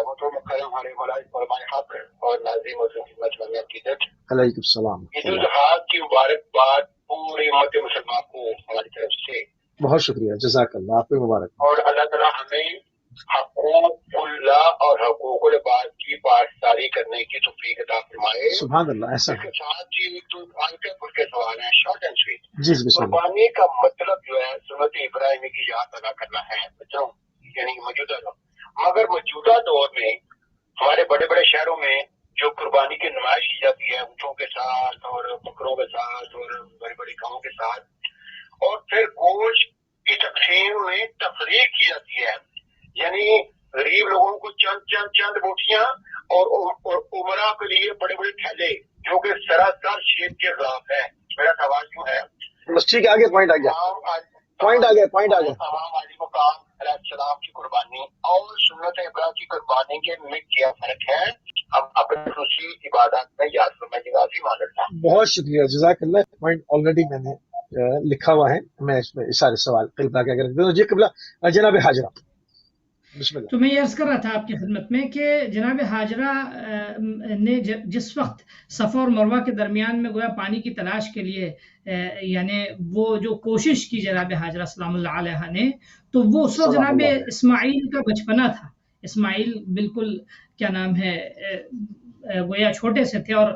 وہ تو مکرم ہمارے مولا قربان حق اور ناظرین و خدمت میں عقیدت. علیکم السلام. عید الاضحیٰ کی مبارکباد پوری امت مسلمان کو ہماری طرف سے. بہت شکریہ، جزاک اللہ، آپ کو مبارک. اور اللہ تعالیٰ ہمیں حقوق اللہ اور حقوق العباد کی پاسداری کرنے کی توفیق عطا فرمائے. سبحان اللہ. ایسا اس کے ساتھ ہی تو ہلکے پھلکے سوال ہیں، شارٹ اینڈ سویٹ. جی بسم اللہ. قربانی کا مطلب جو ہے سنت ابراہیمی کی یاد ادا کرنا ہے بچوں، یعنی موجودہ دور. مگر موجودہ دور میں ہمارے بڑے بڑے شہروں میں جو قربانی کی نمائش کی جاتی ہے اونٹوں کے ساتھ اور بکروں کے ساتھ اور بڑی بڑی گاؤں کے ساتھ، اور پھر گوشت کی تقسیم میں تفریق کی جاتی ہے، یعنی غریب لوگوں کو چند بوٹیاں اور عمرہ کے لیے بڑے بڑے تھیلے، جو کہ سراسر شریعت کے خلاف ہے. میرا سوال جو ہے بس ٹھیک ہے، آگے پوائنٹ آ گیا. تمام علی مقام علیہ السلام کی قربانی اور سنت ابراہیم کی قربانی کے میں کیا فرق ہے؟ ہم اپنی خصوصی عبادات میں یاد فرمائیے گا. بہت شکریہ، جزاک اللہ. پوائنٹ آلریڈی میں نے لکھا ہوا ہے، میں اس میں سارے سوال قبلہ کیا کریں. جی قبلہ جناب حاجرہ بسم اللہ. تو میں یہ عرض کر رہا تھا آپ کی خدمت میں کہ جناب حاجرہ نے جس وقت صفا اور مروہ کے درمیان میں گویا پانی کی تلاش کے لیے یعنی وہ جو کوشش کی جناب حاجرہ سلام اللہ علیہ نے، تو وہ اس وقت جناب اسماعیل کا بچپنا تھا. اسماعیل بالکل کیا نام ہے گویا چھوٹے سے تھے، اور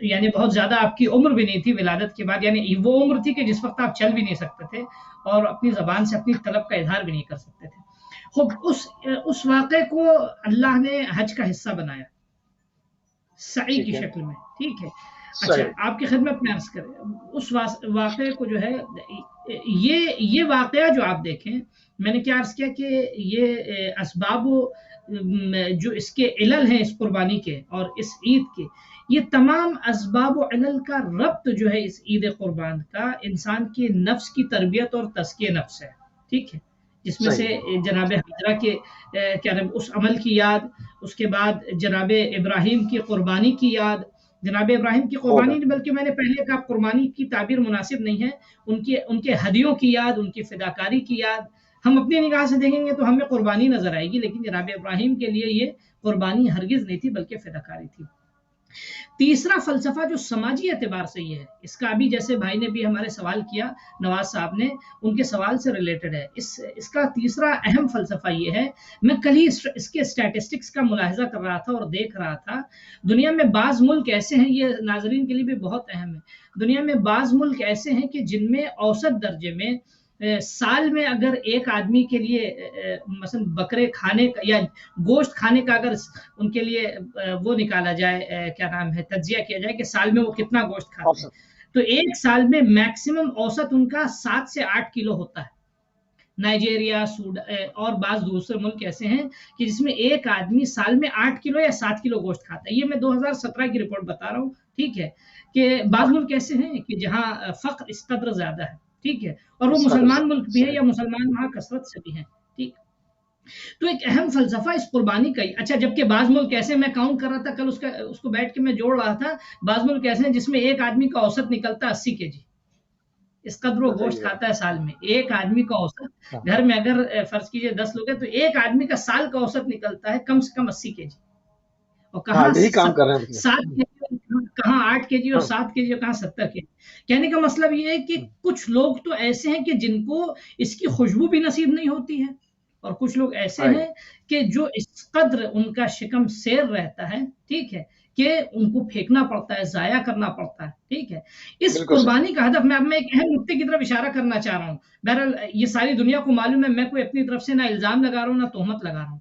یعنی بہت زیادہ آپ کی عمر بھی نہیں تھی ولادت کے بعد، یعنی وہ عمر تھی کہ جس وقت آپ چل بھی نہیں سکتے تھے اور اپنی زبان سے اپنی طلب کا اظہار بھی نہیں کر سکتے تھے. خب اس واقعے کو اللہ نے حج کا حصہ بنایا سعی کی شکل میں. ٹھیک ہے، اچھا آپ کی خدمت میں عرض کریں اس واقعے کو جو ہے یہ واقعہ جو آپ دیکھیں، میں نے کیا عرض کیا کہ یہ اسباب جو اس کے علل ہیں اس قربانی کے اور اس عید کے، یہ تمام اسباب و علل کا ربط جو ہے اس عید قربان کا انسان کے نفس کی تربیت اور تزکیہ نفس ہے. ٹھیک ہے، جس میں سے جناب حاجرہ کے کیا نام اس عمل کی یاد، اس کے بعد جناب ابراہیم کی قربانی کی یاد. جناب ابراہیم کی قربانی نہیں بلکہ میں نے پہلے کہا قربانی کی تعبیر مناسب نہیں ہے، ان کے ہدیوں کی یاد، ان کی فداکاری کی یاد. ہم اپنی نگاہ سے دیکھیں گے تو ہمیں قربانی نظر آئے گی، لیکن جناب ابراہیم کے لیے یہ قربانی ہرگز نہیں تھی بلکہ فداکاری تھی۔ تیسرا فلسفہ جو سماجی اعتبار سے یہ ہے، اس کا ابھی جیسے بھائی نے بھی ہمارے سوال کیا، نواز صاحب نے، ان کے سوال سے ریلیٹڈ ہے، اس کا تیسرا اہم فلسفہ یہ ہے، میں کل ہی اس کے اسٹیٹسٹکس کا ملاحظہ کر رہا تھا اور دیکھ رہا تھا، دنیا میں بعض ملک ایسے ہیں، یہ ناظرین کے لیے بھی بہت اہم ہے، دنیا میں بعض ملک ایسے ہیں کہ جن میں اوسط درجے میں سال میں اگر ایک آدمی کے لیے مثلا بکرے کھانے کا یا گوشت کھانے کا اگر ان کے لیے وہ نکالا جائے، کیا نام ہے، تجزیہ کیا جائے کہ سال میں وہ کتنا گوشت کھاتے ہیں، تو ایک سال میں میکسیمم اوسط ان کا 7 سے 8 کلو ہوتا ہے۔ نائجیریا، اور بعض دوسرے ملک ایسے ہیں کہ جس میں ایک آدمی سال میں 8 کلو یا 7 کلو گوشت کھاتا ہے۔ یہ میں 2017 کی رپورٹ بتا رہا ہوں، ٹھیک ہے، کہ بعض ملک ایسے ہیں کہ جہاں فقر اس قدر زیادہ ہے، ٹھیک ہے، اور وہ مسلمان ملک بھی ہے یا مسلمان وہاں کثرت سے بھی ہیں، ٹھیک۔ تو ایک اہم فلسفہ اس قربانی کا ہی، اچھا، جبکہ بعض ملک ایسے، میں کاؤنٹ کر رہا تھا کل اس کو بیٹھ کے میں جوڑ رہا تھا، بعض ملک ایسے ہیں جس میں ایک آدمی کا اوسط نکلتا ہے 80 کے جی، اس قدر وہ گوشت کھاتا ہے سال میں، ایک آدمی کا اوسط، گھر میں اگر فرض کیجئے 10 لوگ ہیں تو ایک آدمی کا سال کا اوسط نکلتا ہے کم سے کم 80 کے جی، اور کہاں 7 کے جی، کہاں 8 کے جی اور 7 کے جی اور کہاں 70 کے جی۔ کہنے کا مطلب یہ ہے کہ کچھ لوگ تو ایسے ہیں کہ جن کو اس کی خوشبو بھی نصیب نہیں ہوتی ہے، اور کچھ لوگ ایسے ہیں کہ جو اس قدر ان کا شکم سیر رہتا ہے، ٹھیک ہے، کہ ان کو پھینکنا پڑتا ہے، ضائع کرنا پڑتا ہے، ٹھیک ہے۔ اس قربانی کا ہدف، میں اب ایک اہم نقطے کی طرف اشارہ کرنا چاہ رہا ہوں، بہرحال یہ ساری دنیا کو معلوم ہے، میں کوئی اپنی طرف سے نہ الزام لگا رہا ہوں نہ تہمت لگا رہا ہوں۔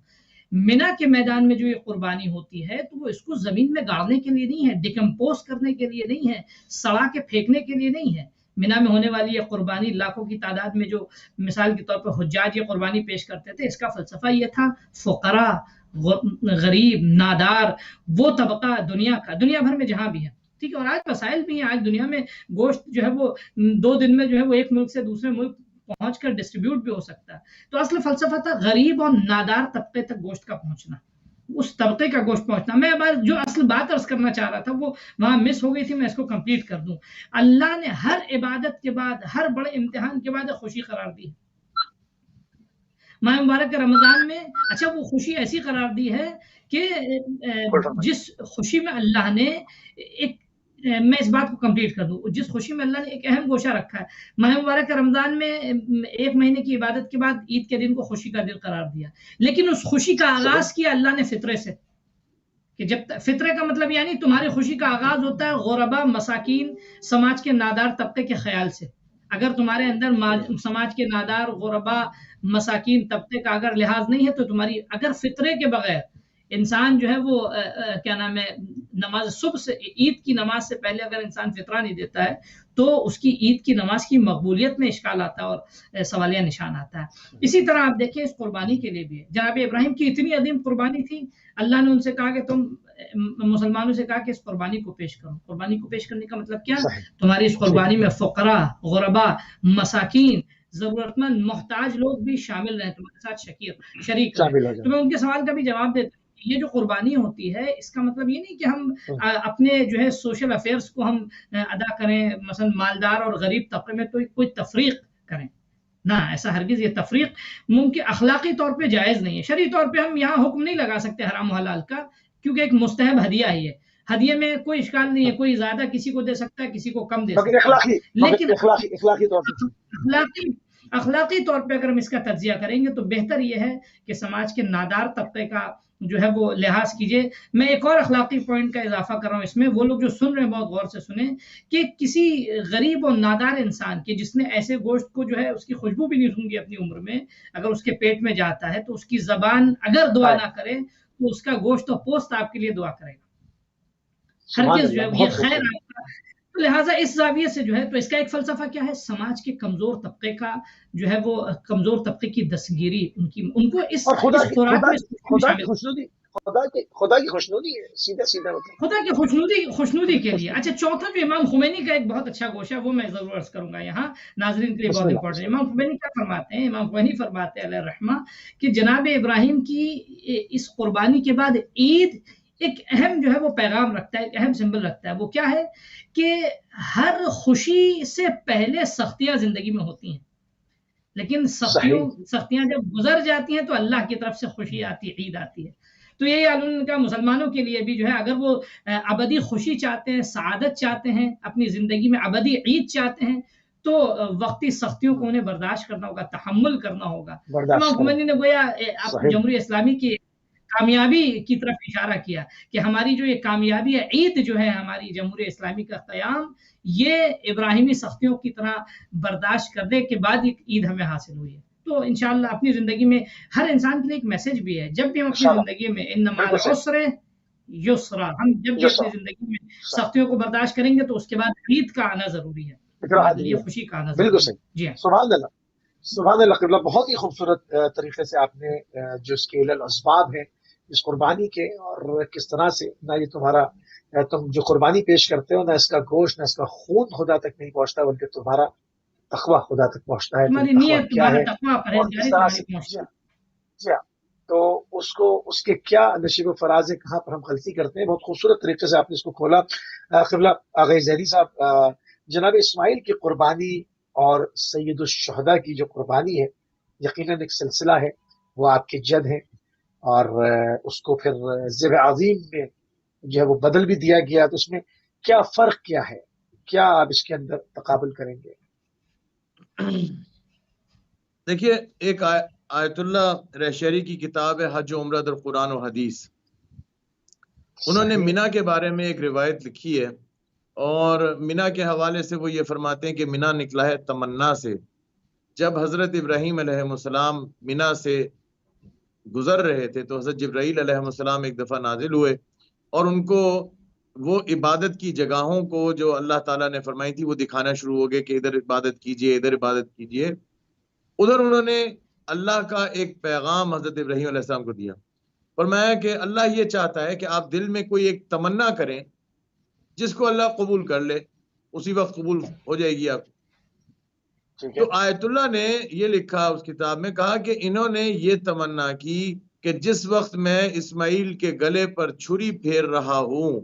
مینا کے میدان میں جو یہ قربانی ہوتی ہے تو وہ اس کو زمین میں گاڑنے کے لیے نہیں ہے، ڈیکمپوز کرنے کے لیے نہیں ہے، سڑا کے پھینکنے کے لیے نہیں ہے۔ مینا میں ہونے والی یہ قربانی، لاکھوں کی تعداد میں جو مثال کے طور پر حجاج یہ قربانی پیش کرتے تھے، اس کا فلسفہ یہ تھا، فقراء، غریب، نادار، وہ طبقہ دنیا کا، دنیا بھر میں جہاں بھی ہے، ٹھیک ہے، اور آج وسائل بھی ہیں، آج دنیا میں گوشت جو ہے وہ 2 دن میں جو ہے وہ ایک ملک سے دوسرے ملک پہنچ کر ڈسٹریبیوٹ بھی ہو سکتا ہے۔ تو اصل فلسفہ تھا غریب اور نادار طبقے تک گوشت کا پہنچنا، اس طبقے کا گوشت پہنچنا۔ میں جو اصل بات عرض کرنا چاہ رہا تھا وہ وہاں مس ہو گئی تھی، میں اس کو کمپلیٹ کر دوں۔ اللہ نے ہر عبادت کے بعد، ہر بڑے امتحان کے بعد خوشی قرار دی، ماہ مبارک رمضان میں، اچھا وہ خوشی ایسی قرار دی ہے کہ جس خوشی میں اللہ نے ایک، میں اس بات کو کمپلیٹ کر دوں، جس خوشی میں اللہ نے ایک اہم گوشہ رکھا ہے، ماہ مبارک رمضان میں 1 مہینے کی عبادت کے بعد عید کے دن کو خوشی کا دن قرار دیا، لیکن اس خوشی کا آغاز کیا اللہ نے فطرے سے، کہ جب فطرے کا مطلب یعنی تمہاری خوشی کا آغاز ہوتا ہے غربا، مساکین، سماج کے نادار طبقے کے خیال سے۔ اگر تمہارے اندر سماج کے نادار، غربا، مساکین طبقے کا اگر لحاظ نہیں ہے تو تمہاری، اگر فطرے کے بغیر انسان جو ہے وہ کیا نام ہے، نماز صبح سے، عید کی نماز سے پہلے اگر انسان فطرہ نہیں دیتا ہے تو اس کی عید کی نماز کی مقبولیت میں اشکال آتا ہے اور سوالیہ نشان آتا ہے۔ اسی طرح آپ دیکھیں اس قربانی کے لیے بھی جناب ابراہیم کی اتنی عظیم قربانی تھی، اللہ نے ان سے کہا کہ تم مسلمانوں سے کہا کہ اس قربانی کو پیش کرو۔ قربانی کو پیش کرنے کا مطلب کیا؟ تمہاری اس قربانی میں فقراء، غربا، مساکین، ضرورت مند، محتاج لوگ بھی شامل رہیں، تمہارے ساتھ شریک رہیں۔ تو میں ان کے سوال کا بھی جواب دیتا ہوں، یہ جو قربانی ہوتی ہے اس کا مطلب یہ نہیں کہ ہم اپنے جو ہے سوشل افیئرس کو ہم ادا کریں، مثلا مالدار اور غریب طبقے میں کوئی تفریق کریں، نہ، ایسا ہرگز یہ تفریق ممکن اخلاقی طور پہ جائز نہیں ہے۔ شرعی طور پہ ہم یہاں حکم نہیں لگا سکتے حرام و حلال کا، کیونکہ ایک مستحب ہدیہ ہی ہے، ہدیے میں کوئی اشکال نہیں ہے، کوئی زیادہ کسی کو دے سکتا ہے، کسی کو کم دے سکتا ہے، لیکن اخلاقی طور پہ اگر ہم اس کا تجزیہ کریں گے تو بہتر یہ ہے کہ سماج کے نادار طبقے کا جو ہے وہ لحاظ کیجئے۔ میں ایک اور اخلاقی پوائنٹ کا اضافہ کر رہا ہوں اس میں، وہ لوگ جو سن رہے ہیں بہت غور سے سنیں، کہ کسی غریب اور نادار انسان کے جس نے ایسے گوشت کو جو ہے اس کی خوشبو بھی نہیں سونگی اپنی عمر میں، اگر اس کے پیٹ میں جاتا ہے تو اس کی زبان اگر دعا نہ کرے تو اس کا گوشت و پوست آپ کے لیے دعا کرے گا، ہرگز جو ہے یہ خیر آپ کا۔ تو لہٰذا اس زاویے سے جو ہے تو اس کا ایک فلسفہ کیا ہے، سماج کے کمزور طبقے کا جو ہے وہ کمزور طبقے کی دستگیری، ان کو اس خوراک میں خدا کی خوشنودی ہے، سیدھا خدا کی خوشنودی کے لیے۔ اچھا، چوتھا جو امام خمینی کا ایک بہت اچھا گوشہ وہ میں ضرور عرض کروں گا یہاں ناظرین کے لیے، بہت امپورٹنٹ۔ امام خمینی کیا فرماتے ہیں؟ امام خمینی فرماتے ہیں علیہ الرحمہ کہ جناب ابراہیم کی اس قربانی کے بعد عید ایک اہم جو ہے وہ پیغام رکھتا ہے، ایک اہم سمبل رکھتا ہے۔ وہ کیا ہے کہ ہر خوشی سے پہلے سختیاں زندگی میں ہوتی ہیں، لیکن سختیاں جب گزر جاتی ہیں تو اللہ کی طرف سے خوشی آتی ہے، عید آتی ہے. تو یہ ان کا مسلمانوں کے لیے بھی جو ہے اگر وہ ابدی خوشی چاہتے ہیں، سعادت چاہتے ہیں، اپنی زندگی میں ابدی عید چاہتے ہیں تو وقتی سختیوں کو انہیں برداشت کرنا ہوگا، تحمل کرنا ہوگا. امام خمینی نے گویا جمہوریہ اسلامی کی کامیابی کی طرف اشارہ کیا کہ ہماری جو یہ کامیابی ہے، عید جو ہے ہماری جمہوریہ اسلامی کا قیام، یہ ابراہیمی سختیوں کی طرح برداشت کرنے کے بعد یہ عید ہمیں حاصل ہوئی ہے. تو انشاءاللہ اپنی زندگی میں ہر انسان کے لیے ایک میسج بھی ہے، جب بھی ہم اپنی زندگی میں انما العسر یسرا، ہم جب بھی اپنی زندگی میں سختیوں کو برداشت کریں گے تو اس کے بعد عید کا آنا ضروری ہے، ہمارے لیے خوشی کا آنا ضروری ہے. بالکل صحیح. جی ہاں، سبحان اللہ، سبحان اللہ. قبلہ بہت ہی خوبصورت طریقے سے آپ نے جو اس کے الاسباب ہیں اس قربانی کے، اور کس طرح سے نہ یہ تم جو قربانی پیش کرتے ہو، نہ اس کا گوشت نہ اس کا خون خدا تک نہیں پہنچتا، بلکہ تمہارا تقویٰ خدا تک پہنچتا ہے. تمہاری نیت، تمہارا تقویٰ، پرہیزگاری تمہاری پہنچتی ہے. جی ہاں، تو اس کے کیا نشیب و فراز ہے، کہاں پر ہم غلطی کرتے ہیں. بہت خوبصورت طریقے سے آپ نے اس کو کھولا. قبلہ آغا زیدی صاحب، جناب اسماعیل کی قربانی اور سید الشہداء کی جو قربانی ہے، یقیناً ایک سلسلہ ہے. وہ آپ کے جد ہیں، اور اس کو پھر ذبح عظیم میں جو ہے وہ بدل بھی دیا گیا. تو اس میں کیا فرق کیا ہے، کیا آپ اس کے اندر تقابل کریں گے؟ دیکھیے، ایک آیت اللہ رہشری کی کتاب ہے حج و عمرہ در قرآن و حدیث. انہوں نے منی کے بارے میں ایک روایت لکھی ہے، اور منی کے حوالے سے وہ یہ فرماتے ہیں کہ منی نکلا ہے تمنا سے. جب حضرت ابراہیم علیہ السلام منی سے گزر رہے تھے تو حضرت جبرائیل علیہ السلام ایک دفعہ نازل ہوئے، اور ان کو وہ عبادت کی جگہوں کو جو اللہ تعالیٰ نے فرمائی تھی وہ دکھانا شروع ہو گئے کہ ادھر عبادت کیجئے، ادھر عبادت کیجئے. ادھر انہوں نے اللہ کا ایک پیغام حضرت ابراہیم علیہ السلام کو دیا، فرمایا کہ اللہ یہ چاہتا ہے کہ آپ دل میں کوئی ایک تمنا کریں، جس کو اللہ قبول کر لے اسی وقت قبول ہو جائے گی آپ. تو آیت اللہ نے یہ لکھا اس کتاب میں، کہا کہ انہوں نے یہ تمنا کی کہ جس وقت میں اسماعیل کے گلے پر چھری پھیر رہا ہوں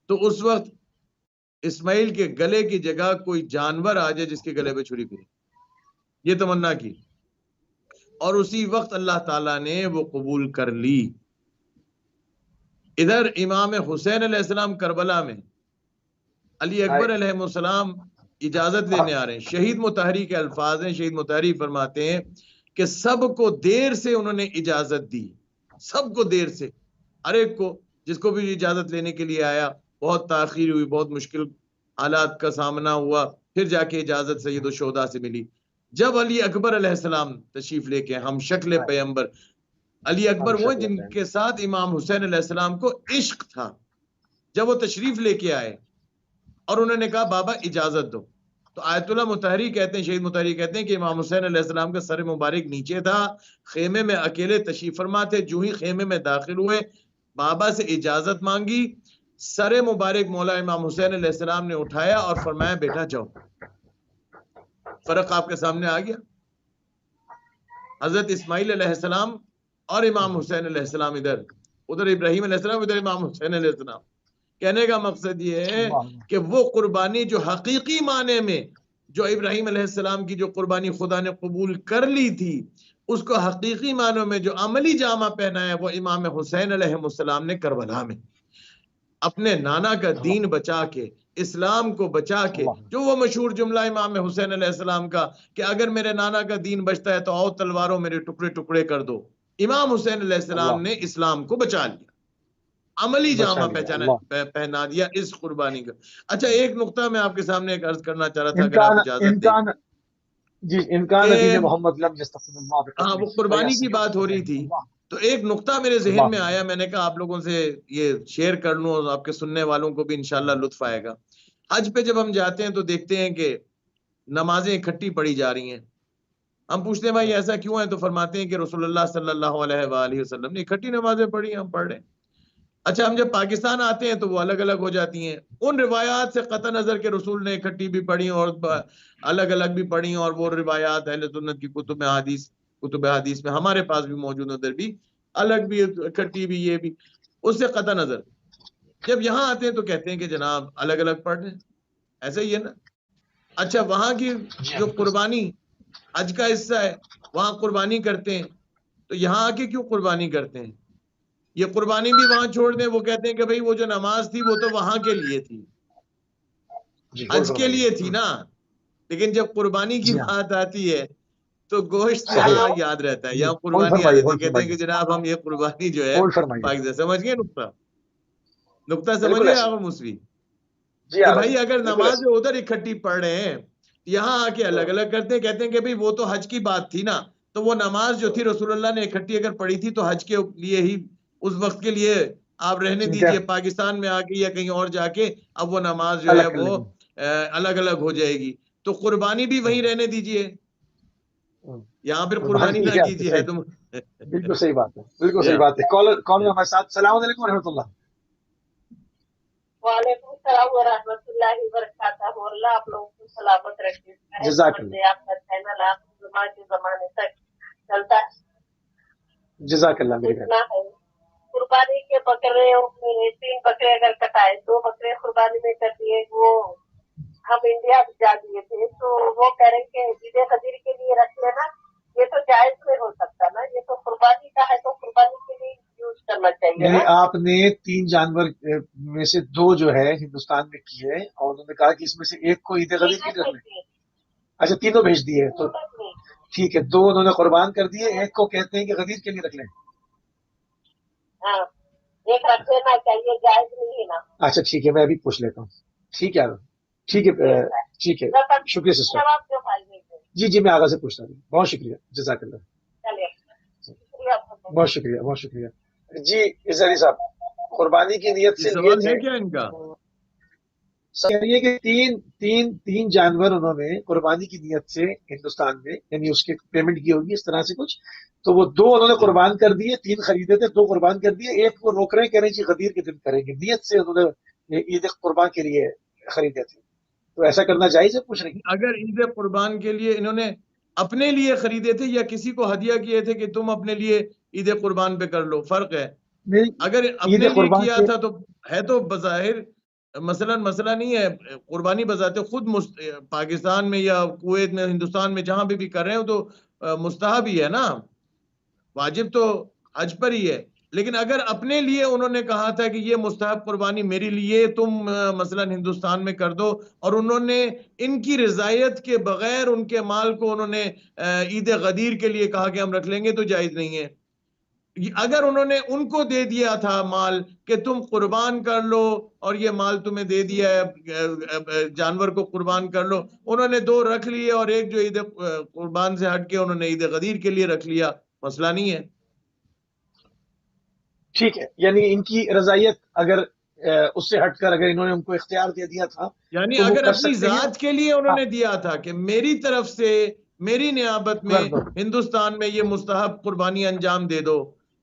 تو اس وقت اسماعیل کے گلے کی جگہ کوئی جانور آ جائے جس کے گلے پہ چھری پھیرے. یہ تمنا کی، اور اسی وقت اللہ تعالیٰ نے وہ قبول کر لی. ادھر امام حسین علیہ السلام کربلا میں علی اکبر علیہ السلام اجازت لینے آ رہے ہیں. شہید مطہری کے الفاظ ہیں، شہید مطہری فرماتے ہیں کہ سب کو دیر سے انہوں نے اجازت دی، سب کو دیر سے، ہر ایک کو جس کو بھی اجازت لینے کے لیے آیا. بہت تاخیر ہوئی، بہت مشکل حالات کا سامنا ہوا، پھر جا کے اجازت سید الشہداء سے ملی. جب علی اکبر علیہ السلام تشریف لے کے، ہم شکل پیغمبر، علی اکبر وہ جن کے ساتھ امام حسین علیہ السلام کو عشق تھا، جب وہ تشریف لے کے آئے اور انہوں نے کہا بابا اجازت دو، تو آیت اللہ مطہری کہتے ہیں، شہید مطہری کہتے ہیں کہ امام حسین علیہ السلام کا سر مبارک نیچے تھا، خیمے میں اکیلے تشریف فرما تھے. جو ہی خیمے میں داخل ہوئے، بابا سے اجازت مانگی، سر مبارک مولا امام حسین علیہ السلام نے اٹھایا اور فرمایا بیٹا جاؤ. فرق آپ کے سامنے آ گیا. حضرت اسماعیل علیہ السلام اور امام حسین علیہ السلام ادھر ابراہیم علیہ السلام، ادھر امام حسین علیہ السلام. کہنے کا مقصد یہ ہے کہ وہ قربانی جو حقیقی معنی میں جو ابراہیم علیہ السلام کی جو قربانی خدا نے قبول کر لی تھی، اس کو حقیقی معنوں میں جو عملی جامہ پہنا ہے وہ امام حسین علیہ السلام نے کربلا میں اپنے نانا کا دین بچا کے، اسلام کو بچا کے. جو وہ مشہور جملہ امام حسین علیہ السلام کا کہ اگر میرے نانا کا دین بچتا ہے تو آؤ تلواروں میرے ٹکڑے ٹکڑے کر دو. امام حسین علیہ السلام نے اسلام کو بچا لیا، عملی جامہ پہنا دیا اس قربانی کا. اچھا، ایک نقطہ میں آپ کے سامنے ایک عرض کرنا چاہ رہا تھا، اگر آپ اجازت دیں. جی، امکان دین محمد لم یستقبل اللہ. ہاں، وہ قربانی کی بات ہو رہی تھی تو ایک نقطہ میرے ذہن میں آیا، میں نے کہا آپ لوگوں سے یہ شیئر کر لوں اور آپ کے سننے والوں کو بھی انشاءاللہ لطف آئے گا. حج پہ جب ہم جاتے ہیں تو دیکھتے ہیں کہ نمازیں اکٹھی پڑھی جا رہی ہیں. ہم پوچھتے ہیں بھائی ایسا کیوں ہے؟ تو فرماتے ہیں کہ رسول اللہ صلی اللہ علیہ وآلہ وسلم نے اکٹھی نمازیں پڑھی، ہم پڑھ رہے ہیں. اچھا، ہم جب پاکستان آتے ہیں تو وہ الگ الگ ہو جاتی ہیں. ان روایات سے قطع نظر کے رسول نے اکٹھی بھی پڑھی اور الگ الگ بھی پڑھی، اور وہ روایات اہل سنت کی کتب حدیث میں ہمارے پاس بھی موجود، ادھر بھی الگ بھی اکٹھی بھی، یہ بھی اس سے قطع نظر. جب یہاں آتے ہیں تو کہتے ہیں کہ جناب الگ الگ پڑھ رہے ہیں، ایسا ہی ہے نا. اچھا، وہاں کی جو قربانی حج کا حصہ ہے، وہاں قربانی کرتے ہیں، تو یہاں آ کے کیوں قربانی کرتے ہیں؟ یہ قربانی بھی وہاں چھوڑ دیں، وہ کہتے ہیں کہ بھئی وہ جو نماز تھی وہ تو وہاں کے لیے تھی، حج کے لیے تھی نا، لیکن جب قربانی کی بات آتی ہے تو گوشت یہاں یاد رہتا ہے، یہاں قربانی آ جاتی ہے، کہتے ہیں کہ جناب ہم یہ قربانی جو ہے پاکستان، سمجھ گئے نقطہ سمجھ گئے آغا موسوی، کہ بھائی اگر نماز ادھر اکٹھی پڑھ رہے ہیں یہاں آ کے الگ الگ کرتے ہیں، کہتے ہیں کہ بھئی وہ تو حج کی بات تھی نا، تو وہ نماز جو تھی رسول اللہ نے اکٹھی اگر پڑھی تھی تو حج کے لیے ہی اس وقت کے لیے آپ رہنے دیجئے، پاکستان میں آ کے یا کہیں اور جا کے اب وہ نماز جو ہے وہ الگ الگ ہو جائے گی، تو قربانی بھی وہیں رہنے دیجئے، یہاں پھر قربانی نہ کیجیے ہے تم۔ بالکل صحیح بات ہے، بالکل صحیح بات ہے۔ کالر ہمارے ساتھ، السلام علیکم ورحمۃ اللہ۔ وعلیکم السلام ورحمۃ اللہ وبرکاتہ، اللہ آپ لوگوں کو سلامت رکھے، جزاک اللہ، آپ کا چینل آپ کے زمانے تک چلتا ہے، جزاک اللہ میرے اتنا ہے۔ قربانی کے بکرے 3 بکرے اگر کٹائے، 2 بکرے قربانی میں کر دیے، وہ ہم انڈیا جا دیے تھے تو وہ کہہ رہے کہ عید قدیر کے لیے رکھ لینا، یہ تو جائز نہیں ہو سکتا نا، یہ تو قربانی کا ہے تو قربانی کے لیے یوز کرنا چاہیے۔ یعنی آپ نے 3 جانور میں سے 2 جو ہے ہندوستان میں کی ہے، اور انہوں نے کہا کہ اس میں سے ایک کو عید غدیر کے لیے رکھنا ہے۔ اچھا، تینوں بھیج دیے، تو ٹھیک ہے، 2 انہوں نے قربان کر دیے، ایک کو کہتے ہیں کہ غدیر کے لیے رکھ لیں۔ ہاں، ایک رکھ لینا چاہیے، جائز نہیں ہے نا۔ اچھا ٹھیک ہے، میں ابھی پوچھ لیتا ہوں۔ ٹھیک ہے، ٹھیک ہے، ٹھیک ہے، شکریہ سسٹر۔ جی جی، میں آگے سے پوچھتا ہوں، بہت شکریہ، جزاک اللہ، بہت شکریہ، بہت شکریہ۔ جی علی صاحب، قربانی کی نیت سے سوال ہے کیا ان کا؟ یہ کہ تین جانور انہوں نے قربانی کی نیت سے ہندوستان میں، یعنی اس کی پیمنٹ کی ہوگی اس طرح سے کچھ، تو وہ 2 انہوں نے قربان کر دیے، 3 خریدے تھے، 2 قربان کر دیے، ایک وہ روک رہے ہیں، کہہ رہے ہیں جی غدیر کے دن کریں گے، نیت سے انہوں نے عید قربان کے لیے خریدے تھے، تو ایسا کرنا جائز ہے؟ پوچھ رہے ہیں اگر عید قربان کے لیے انہوں نے اپنے لیے خریدے تھے یا کسی کو ہدیہ کیے تھے کہ تم اپنے لیے عید قربان پہ کر لو، فرق ہے۔ اگر اپنے لیے کیا تھا تو ہے تو بظاہر مسئلہ نہیں ہے، قربانی بذات خود پاکستان میں یا کویت میں، ہندوستان میں جہاں بھی کر رہے ہو تو مستحب ہی ہے نا، واجب تو حج پر ہی ہے، لیکن اگر اپنے لیے انہوں نے کہا تھا کہ یہ مستحب قربانی میرے لیے تم مثلا ہندوستان میں کر دو، اور انہوں نے ان کی رضایت کے بغیر ان کے مال کو انہوں نے عید غدیر کے لیے کہا کہ ہم رکھ لیں گے، تو جائز نہیں ہے۔ اگر انہوں نے ان کو دے دیا تھا مال کہ تم قربان کر لو اور یہ مال تمہیں دے دیا ہے، جانور کو قربان کر لو، انہوں نے 2 رکھ لیے اور ایک جو عید قربان سے ہٹ کے انہوں نے عید غدیر کے لیے رکھ لیا، مسئلہ نہیں ہے۔ ٹھیک ہے، یعنی ان کی رضایت اگر اس سے ہٹ کر اگر انہوں نے ان کو اختیار دے دیا تھا، یعنی اگر اپنی ذات کے لیے انہوں نے دیا تھا کہ میری طرف سے میری نیابت میں ہندوستان میں یہ مستحب قربانی انجام دے دو،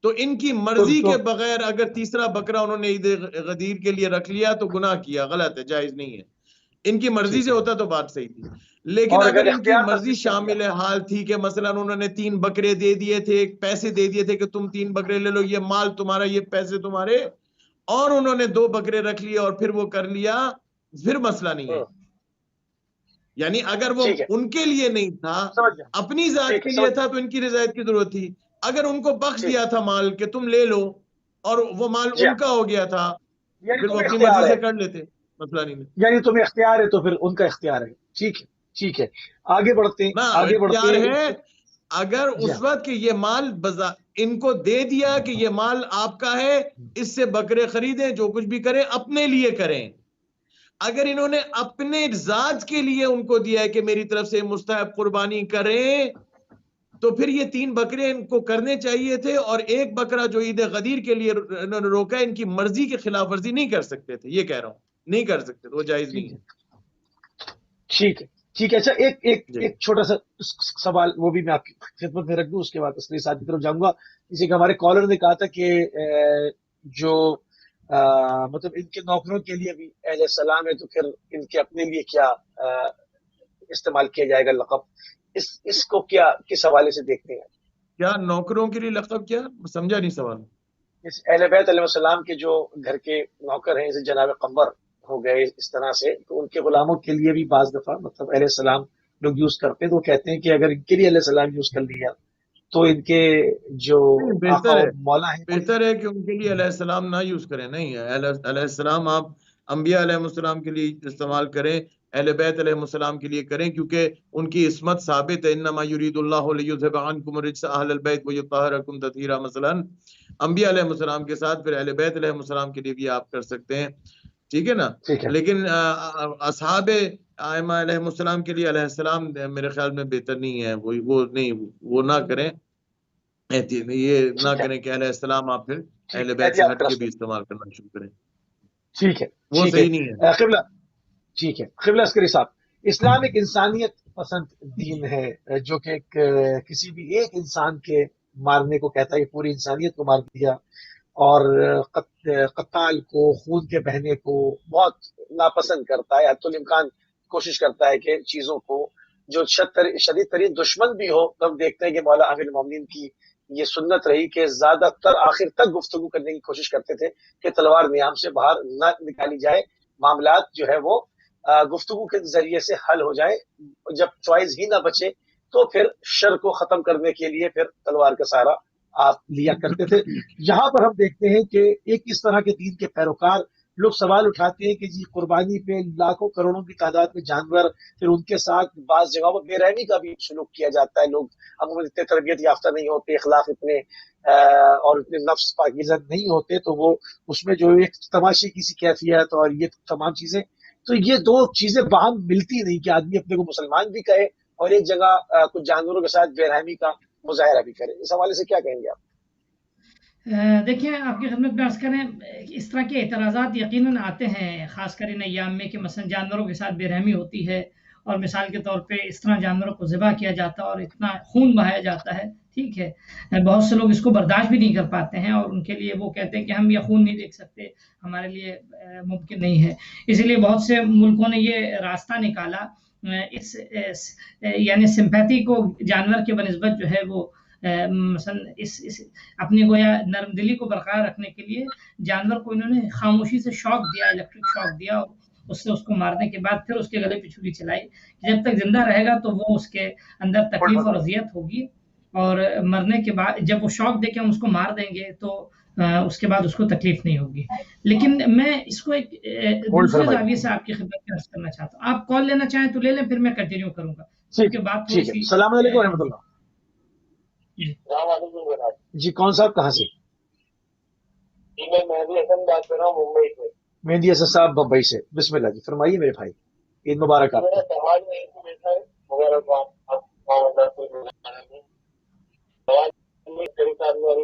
تو ان کی مرضی کے بغیر اگر تیسرا بکرا انہوں نے عید غدیر کے لیے رکھ لیا تو گناہ کیا، غلط ہے، جائز نہیں ہے۔ ان کی مرضی سے ہوتا تو بات صحیح تھی، لیکن اگر ان کی مرضی شامل حال تھی کہ مثلا انہوں نے 3 بکرے دے دیے تھے، پیسے دے دیے تھے کہ تم 3 بکرے لے لو، یہ مال تمہارا، یہ پیسے تمہارے، اور انہوں نے 2 بکرے رکھ لیے اور پھر وہ کر لیا، پھر مسئلہ نہیں ہے۔ یعنی اگر وہ ان کے لیے نہیں تھا، اپنی ذات کے لیے تھا تو ان کی رضایت کی ضرورت تھی، اگر ان کو بخش دیا تھا مال کہ تم لے لو اور وہ مال ان کا ہو گیا تھا، پھر وہ اپنی مرضی سے کر لیتے، مسئلہ نہیں ہے۔ یعنی تمہیں اختیار ہے تو پھر ان کا اختیار ہے، ٹھیک ہے، ٹھیک ہے، آگے بڑھتے ہیں، آگے بڑھتے ہیں۔ اگر اس وقت کہ یہ مال ان کو دے دیا کہ یہ مال آپ کا ہے، اس سے بکرے خریدیں، جو کچھ بھی کریں اپنے لیے کریں، اگر انہوں نے اپنے ذات کے لیے ان کو دیا ہے کہ میری طرف سے مستحب قربانی کریں، تو پھر یہ 3 بکرے ان کو کرنے چاہیے تھے، اور ایک بکرا جو عید غدیر کے لیے انہوں نے روکا، ان کی مرضی کے خلاف ورزی نہیں کر سکتے تھے، یہ کہہ رہا ہوں، نہیں کر سکتے تھے، وہ جائز نہیں ہے۔ ٹھیک ہے، ٹھیک ہے۔ اچھا، ایک چھوٹا سا سوال وہ بھی میں آپ کی خدمت میں رکھ دوں، اس کے بعد اصلی ساتھ کی طرف جاؤں گا۔ اسی کہ ہمارے کالر نے کہا تھا کہ جو مطلب ان کے نوکروں کے لیے بھی اہل سلام ہے، تو پھر ان کے اپنے لیے کیا استعمال کیا جائے گا لقب، اس کو کیا کس حوالے سے دیکھتے ہیں؟ کیا نوکروں کے لیے لقب؟ کیا سمجھا نہیں سوال۔ اہل بیت علیہ السلام کے جو گھر کے نوکر ہیں، جیسے جناب قمر ہو گئے، اس طرح سے، تو ان کے غلاموں کے لیے بھی بعض دفعہ مطلب علیہ السلام لوگ یوز کرتے ہیں تو وہ کہتے ہیں کہ اگر ان کے لیے علیہ السلام یوز کر لیا تو ان کے جو آقا و مولا ہیں بہتر ہے کہ ان کے لیے علیہ السلام نہ یوز کریں. نہیں علیہ السلام آپ انبیاء علیہ السلام کے لیے استعمال کریں, اہل بیت علیہ السلام کے لیے کریں, کیونکہ ان کی عصمت ثابت ہے. انما یرید اللہ لیذھب عنکم الرجس اہل البیت ویطہرکم تطہیرا. مثلا انبیاء علیہ السلام کے ساتھ پھر اہل بیت علیہ السلام کے لیے بھی آپ کر سکتے ہیں, ٹھیک ہے نا. لیکن اصحاب ائمہ علیہ السلام کے لیے علیہ السلام میرے خیال میں بہتر نہیں ہے. وہ نہ کریں, یہ نہ کریں کہ علیہ السلام آپ پھر اہل بیت سے ہٹ کے بھی استعمال کرنا شروع کریں. ٹھیک ہے, وہ صحیح نہیں ہے. قبلہ ٹھیک ہے. قبلہ عسکری صاحب, اسلام ایک انسانیت پسند دین ہے جو کہ کسی بھی ایک انسان کے مارنے کو کہتا ہے کہ پوری انسانیت کو مار دیا, اور قتال کو, خون کے بہنے کو بہت ناپسند کرتا ہے. حتی الامکان کوشش کرتا ہے کہ چیزوں کو جو شدید ترین دشمن بھی ہو, تو ہم دیکھتے ہیں کہ مولا امیر المومنین کی یہ سنت رہی کہ زیادہ تر آخر تک گفتگو کرنے کی کوشش کرتے تھے کہ تلوار نیام سے باہر نہ نکالی جائے, معاملات جو ہے وہ گفتگو کے ذریعے سے حل ہو جائے. جب چوائس ہی نہ بچے تو پھر شر کو ختم کرنے کے لیے پھر تلوار کا سہارا آپ لیا کرتے تھے. یہاں پر ہم دیکھتے ہیں کہ ایک اس طرح کے دین کے پیروکار لوگ سوال اٹھاتے ہیں کہ جی قربانی پہ لاکھوں کروڑوں کی تعداد میں جانور, پھر ان کے ساتھ بعض جگہوں پر بے رحمی کا بھی سلوک کیا جاتا ہے. لوگ عموماً اتنے تربیت یافتہ نہیں ہوتے, اخلاق اتنے اور اتنے نفس پاکیزہ نہیں ہوتے, تو وہ اس میں جو ایک تماشے کی سی کیفیت اور یہ تمام چیزیں, تو یہ دو چیزیں باہم ملتی نہیں کہ آدمی اپنے کو مسلمان بھی کہے اور ایک جگہ کچھ جانوروں کے ساتھ بے رحمی کا مظاہرہ بھی کرے. اس حوالے سے کیا کہیں گے آپ؟ دیکھیں, آپ کی خدمت میں عرض کریں, اس طرح کے اعتراضات یقیناً آتے ہیں, خاص کر ان ایام میں کہ مثلا جانوروں کے ساتھ بے رحمی ہوتی ہے, اور مثال کے طور پہ اس طرح جانوروں کو ذبح کیا جاتا ہے اور اتنا خون بہایا جاتا ہے. ٹھیک ہے, بہت سے لوگ اس کو برداشت بھی نہیں کر پاتے ہیں, اور ان کے لیے وہ کہتے ہیں کہ ہم یہ خون نہیں دیکھ سکتے, ہمارے لیے ممکن نہیں ہے. اسی لیے بہت سے ملکوں نے یہ راستہ نکالا, یعنی سمپیتھی کو جانور کے بنسبت جو ہے وہ مثلا اس اپنی گویا نرم دلی کو برقرار رکھنے کے لیے جانور کو انہوں نے خاموشی سے شاک دیا, الیکٹرک شاک دیا, اور اس کو مارنے کے بعد پھر اس کے گلے پہ چھری چلائی. جب تک زندہ رہے گا تو وہ اس کے اندر تکلیف اور اذیت ہوگی, اور مرنے کے بعد جب وہ شاک دے کے ہم اس کو مار دیں گے تو اس کے بعد اس کو تکلیف نہیں ہوگی. لیکن میں اس کو ایک دوسرے زاویے سے آپ کی خدمت میں عرض کرنا چاہتا ہوں. آپ کال لینا چاہیں تو لے لیں, پھر میں کنٹینیو کروں گا. السلام علیکم و رحمۃ اللہ. جی کون صاحب, کہاں سے؟ جی میں مہدی حسن بات کر رہا ہوں ممبئی سے. مہدی حسن صاحب ممبئی سے, بسم اللہ جی, فرمائیے میرے بھائی, عید مبارک. آپ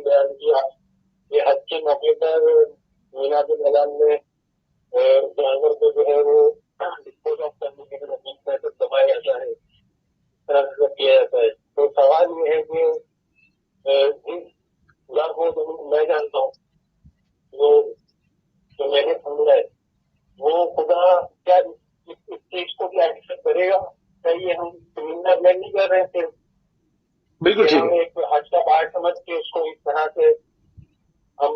بیان کیا یہ حج کے موقع پر مینا کے میدان میں جانور کو جو ہے وہ ڈسپوز آف کرنے کے لیے دبایا جاتا ہے, کیا جاتا ہے. تو سوال یہ ہے کہ میں جانتا ہوں جو میں نے سمجھا ہے وہ خدا کیا اس چیز کو کیا ایکسپٹ کرے گا؟ چاہیے ہم سمندر میں نہیں کر رہے تھے, بالکل ٹھیک ہے, ایک حج کا پارٹ سمجھ کے اس کو اس طرح سے ہم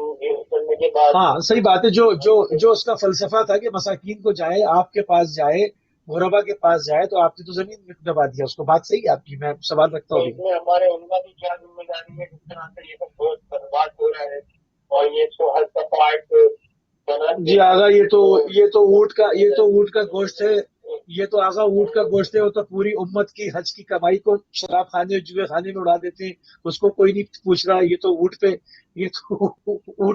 کرنے کے بعد. ہاں صحیح بات ہے. جو اس کا فلسفہ تھا کہ مساکین کو جائے, آپ کے پاس جائے, غربا کے پاس جائے, تو آپ نے تو زمین میں دبا دیا اس کو. بات صحیح ہے آپ کی, میں سوال رکھتا ہوں. اس میں ہمارے علماء کی کیا ذمہ داری ہے جس طرح سے یہ سب بہت برباد ہو رہا ہے, اور یہ اس کو حج کا پارٹ. جی آغا, یہ تو اونٹ کا گوشت ہے, یہ تو آغا اونٹ کا گوشت ہے. وہ تو پوری امت کی حج کی کمائی کو شراب خانے جوئے خانے میں اڑا دیتے ہیں, اس کو کوئی نہیں پوچھ رہا. یہ تو اونٹ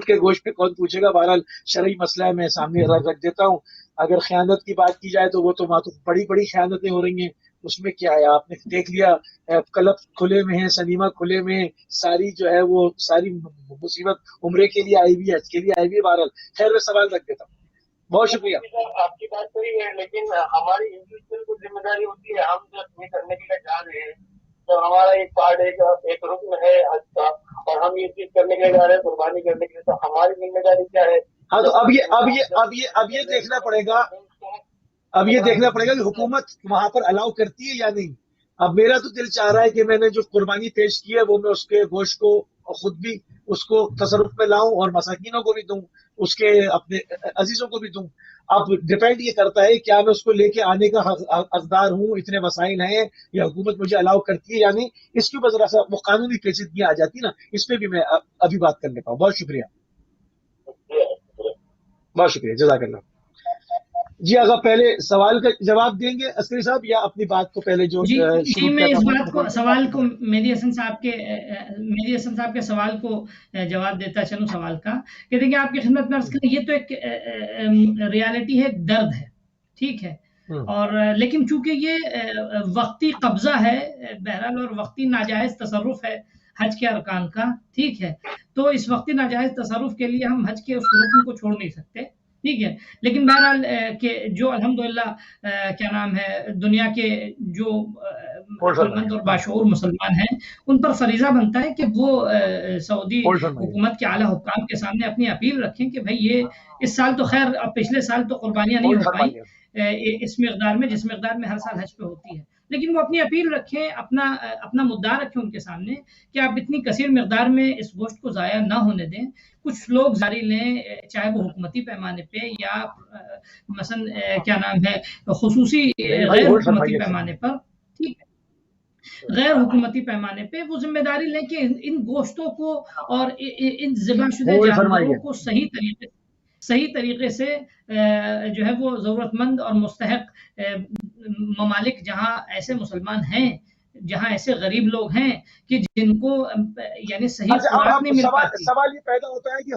کے گوشت پہ کون پوچھے گا؟ بہرحال شرعی مسئلہ ہے, میں سامنے رکھ دیتا ہوں. اگر خیانت کی بات کی جائے تو وہ تو بڑی بڑی خیانتیں ہو رہی ہیں, اس میں کیا ہے؟ آپ نے دیکھ لیا, کلب کھلے میں ہے, سنیما کھلے میں, ساری جو ہے وہ ساری مصیبت عمرے کے لیے آئی ہوئی ہے, حج کے لیے آئی ہوئی ہے. بہرحال خیر, میں سوال رکھ دیتا ہوں. بہت شکریہ. آپ کی بات صحیح ہے, لیکن ہماری انڈیویجول کو ذمہ داری ہوتی ہے. ہم جب یہ کرنے کے لیے جا رہے ہیں تو ہمارا ایک پارٹ ایک رکن ہے حج کا, اور ہم یہ چیز کرنے کے لیے جا رہے ہیں, قربانی کرنے کے لیے, تو ہماری ذمہ داری کیا ہے؟ ہاں, تو اب یہ دیکھنا پڑے گا, کہ حکومت وہاں پر الاؤ کرتی ہے یا نہیں. اب میرا تو دل چاہ رہا ہے کہ میں نے جو قربانی پیش کی ہے وہ میں اس کے گوشت کو خود بھی اس کو تصرف میں لاؤں اور مساکینوں کو بھی دوں. اس کے اپنے عزیزوں کو بھی دوں. اب ڈپینڈ یہ کرتا ہے کیا میں اس کو لے کے آنے کا حقدار ہوں, اتنے وسائل ہیں, یا حکومت مجھے الاؤ کرتی ہے یا نہیں. اس کے اوپر ذرا سا وہ قانونی پیچیدگیاں آ جاتی نا, اس پہ بھی میں ابھی بات کر لیتا ہوں. بہت شکریہ, بہت شکریہ, جزاک اللہ. جی اگر پہلے سوال کا جواب دیں گے عسکری صاحب, یا اپنی بات کو پہلے جو جی شروع میں کیا اس تھا بات کو سوال کو مہدی حسن صاحب کے سوال کو جواب دیتا چلوں سوال کا, کہ دیکھیں آپ کی خدمت میں عرض کریں, یہ تو ایک ریالٹی ہے, ایک درد ہے, ٹھیک ہے, اور لیکن چونکہ یہ وقتی قبضہ ہے بہرحال, اور وقتی ناجائز تصرف ہے حج کے ارکان کا, ٹھیک ہے, تو اس وقتی ناجائز تصرف کے لیے ہم حج کے اس رکن کو چھوڑ نہیں سکتے, ٹھیک ہے. لیکن بہرحال کہ جو الحمدللہ کیا نام ہے دنیا کے جو عقلمند اور باشعور مسلمان ہیں, ان پر فریضہ بنتا ہے کہ وہ سعودی حکومت کے اعلیٰ حکام کے سامنے اپنی اپیل رکھیں کہ بھئی یہ اس سال تو خیر, اب پچھلے سال تو قربانیاں نہیں ہو پائیں اس مقدار میں جس مقدار میں ہر سال حج پہ ہوتی ہے, لیکن وہ اپنی اپیل رکھیں, اپنا مدعا رکھیں ان کے سامنے کہ آپ اتنی کثیر مقدار میں اس گوشت کو ضائع نہ ہونے دیں. کچھ لوگ جاری لیں, چاہے وہ حکومتی پیمانے پہ یا مثلا کیا نام ہے خصوصی غیر حکومتی پیمانے پر, ٹھیک ہے, غیر حکومتی پیمانے پہ وہ ذمہ داری لیں کہ ان گوشتوں کو اور ان ذبح شدہ جانوروں کو صحیح طریقے سے جو ہے وہ ضرورت مند اور مستحق ممالک جہاں ایسے مسلمان ہیں, جہاں ایسے غریب لوگ ہیں کہ جن کو یعنی صحیح خوراک نہیں مل پاتی. سوال یہ پیدا ہوتا ہے کہ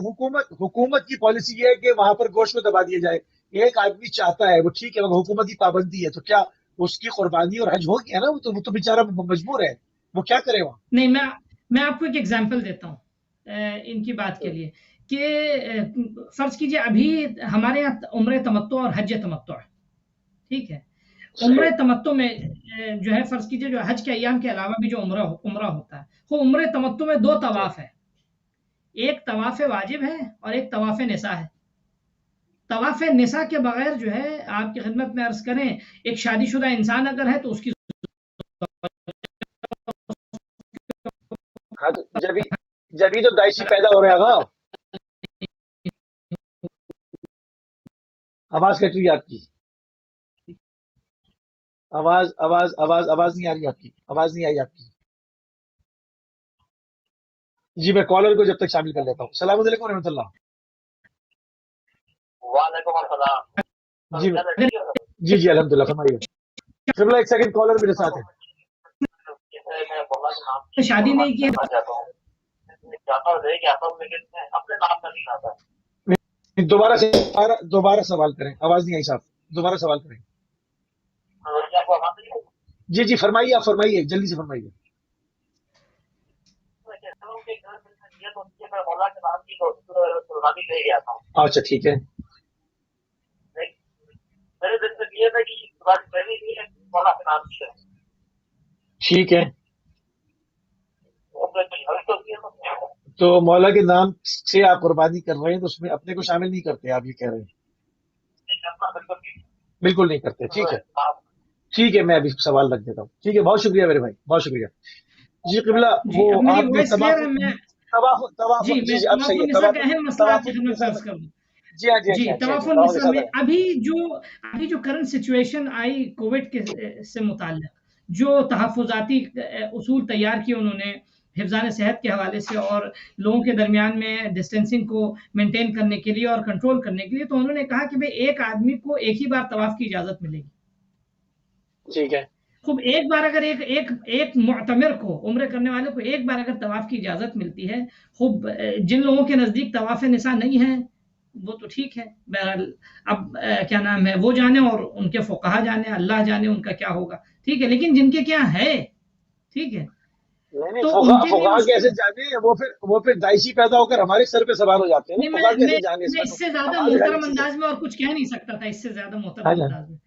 حکومت کی پالیسی یہ ہے کہ وہاں پر گوشت کو دبا دیا جائے. ایک آدمی چاہتا ہے, وہ ٹھیک ہے, حکومت کی پابندی ہے, تو کیا اس کی قربانی اور حج ہو گیا نا, وہ تو بیچارہ مجبور ہے, وہ کیا کرے وہاں. نہیں, میں آپ کو ایک ایگزامپل دیتا ہوں ان کی بات کے لیے, کہ فرض کیجئے ابھی ہمارے یہاں عمرہ تمتع اور حج تمتع ہے, ٹھیک ہے. عمرہ تمتع میں جو ہے فرض کیجئے جو حج کے ایام کے علاوہ بھی جو عمرہ ہوتا ہے, وہ عمرہ تمتع میں 2 طواف ہے, ایک طواف واجب ہے اور ایک طواف نساء ہے. طواف نساء کے بغیر جو ہے آپ کی خدمت میں عرض کریں, ایک شادی شدہ انسان اگر ہے تو اس کی جبھی تو داعشی پیدا ہو رہا ہے. آواز کٹ رہی ہے آپ کی, آواز نہیں آ رہی آپ کی, آواز نہیں آئی آپ کی. جی میں کالر کو جب تک شامل کر لیتا ہوں. السلام علیکم ورحمۃ اللہ. وعلیکم السلام. جی الحمدللہ, فرمائیے. قبلہ ایک سیکنڈ, کالر میرے ساتھ ہے. شادی نہیں کی, دوبارہ سوال کریں, آواز نہیں آئی صاحب, دوبارہ سوال کریں. جی فرمائیے, آپ فرمائیے, جلدی سے فرمائیے. اچھا ٹھیک ہے. ٹھیک ہے, تو مولا کے نام سے آپ قربانی کر رہے ہیں تو اس میں اپنے کو شامل نہیں کرتے, آپ یہ کہہ رہے ہیں؟ بالکل نہیں کرتے. ٹھیک ہے, میں ابھی سوال رکھ دیتا ہوں. ٹھیک ہے, بہت شکریہ میرے بھائی, بہت شکریہ. جی قبلہ, وہ آپ نے ابھی جو کرنٹ سچویشن آئی کووڈ کے سے متعلق, جو تحفظاتی اصول تیار کیے انہوں نے حفظان صحت کے حوالے سے اور لوگوں کے درمیان میں ڈسٹینسنگ کو مینٹین کرنے کے لیے اور کنٹرول کرنے کے لیے, تو انہوں نے کہا کہ بھئی ایک آدمی کو ایک ہی بار طواف کی اجازت ملے گی. ٹھیک ہے. خوب ایک بار اگر ایک معتمر کو, عمرے کرنے والے کو ایک بار اگر طواف کی اجازت ملتی ہے, خوب جن لوگوں کے نزدیک طواف نساء نہیں ہے وہ تو ٹھیک ہے, بہرحال اب کیا نام ہے وہ جانے اور ان کے فقہا جانے, اللہ جانے ان کا کیا ہوگا, ٹھیک ہے. لیکن جن کے کیا ہے, ٹھیک ہے, تو فقہا کیسے جانے, وہ پھر داعشی پیدا ہو کر ہمارے سر پہ سوار ہو جاتے ہیں. میں اس سے زیادہ محترم انداز میں اور کچھ کہہ نہیں سکتا تھا, اس سے زیادہ محترم انداز میں.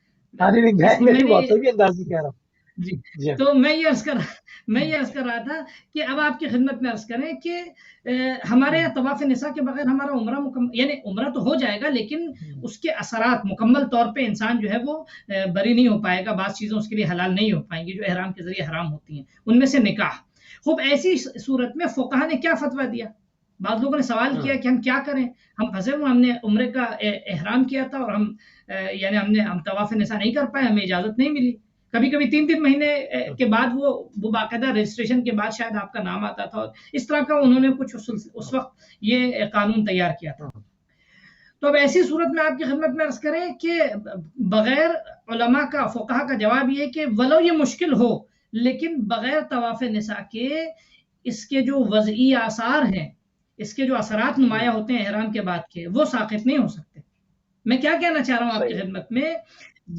جی تو میں یہ عرض کر رہا تھا کہ اب آپ کی خدمت میں عرض کریں کہ ہمارے یہاں طواف نساء کے بغیر ہمارا عمرہ یعنی عمرہ تو ہو جائے گا, لیکن اس کے اثرات مکمل طور پہ انسان جو ہے وہ بری نہیں ہو پائے گا. بعض چیزیں اس کے لیے حلال نہیں ہو پائیں گی جو احرام کے ذریعے حرام ہوتی ہیں, ان میں سے نکاح. خوب ایسی صورت میں فقہا نے کیا فتویٰ دیا, بعض لوگوں نے سوال کیا کہ ہم کیا کریں، ہم پھنسے ہوئے، ہم نے عمرے کا احرام کیا تھا اور یعنی ہم طواف نساء نہیں کر پائے، ہمیں اجازت نہیں ملی. کبھی کبھی 3 مہینے کے بعد وہ باقاعدہ رجسٹریشن کے بعد شاید آپ کا نام آتا تھا. اس طرح کا انہوں نے کچھ اس وقت یہ قانون تیار کیا تھا. تو اب ایسی صورت میں آپ کی خدمت میں عرض کریں کہ بغیر علماء کا، فقہا کا جواب یہ ہے کہ ولو یہ مشکل ہو لیکن بغیر طواف نساء کے اس کے جو وضعی آثار ہیں، اس کے جو اثرات نمایاں ہوتے ہیں احرام کے بعد کے، وہ ساقط نہیں ہو سکتے. میں کیا کہنا چاہ رہا ہوں آپ کی خدمت میں،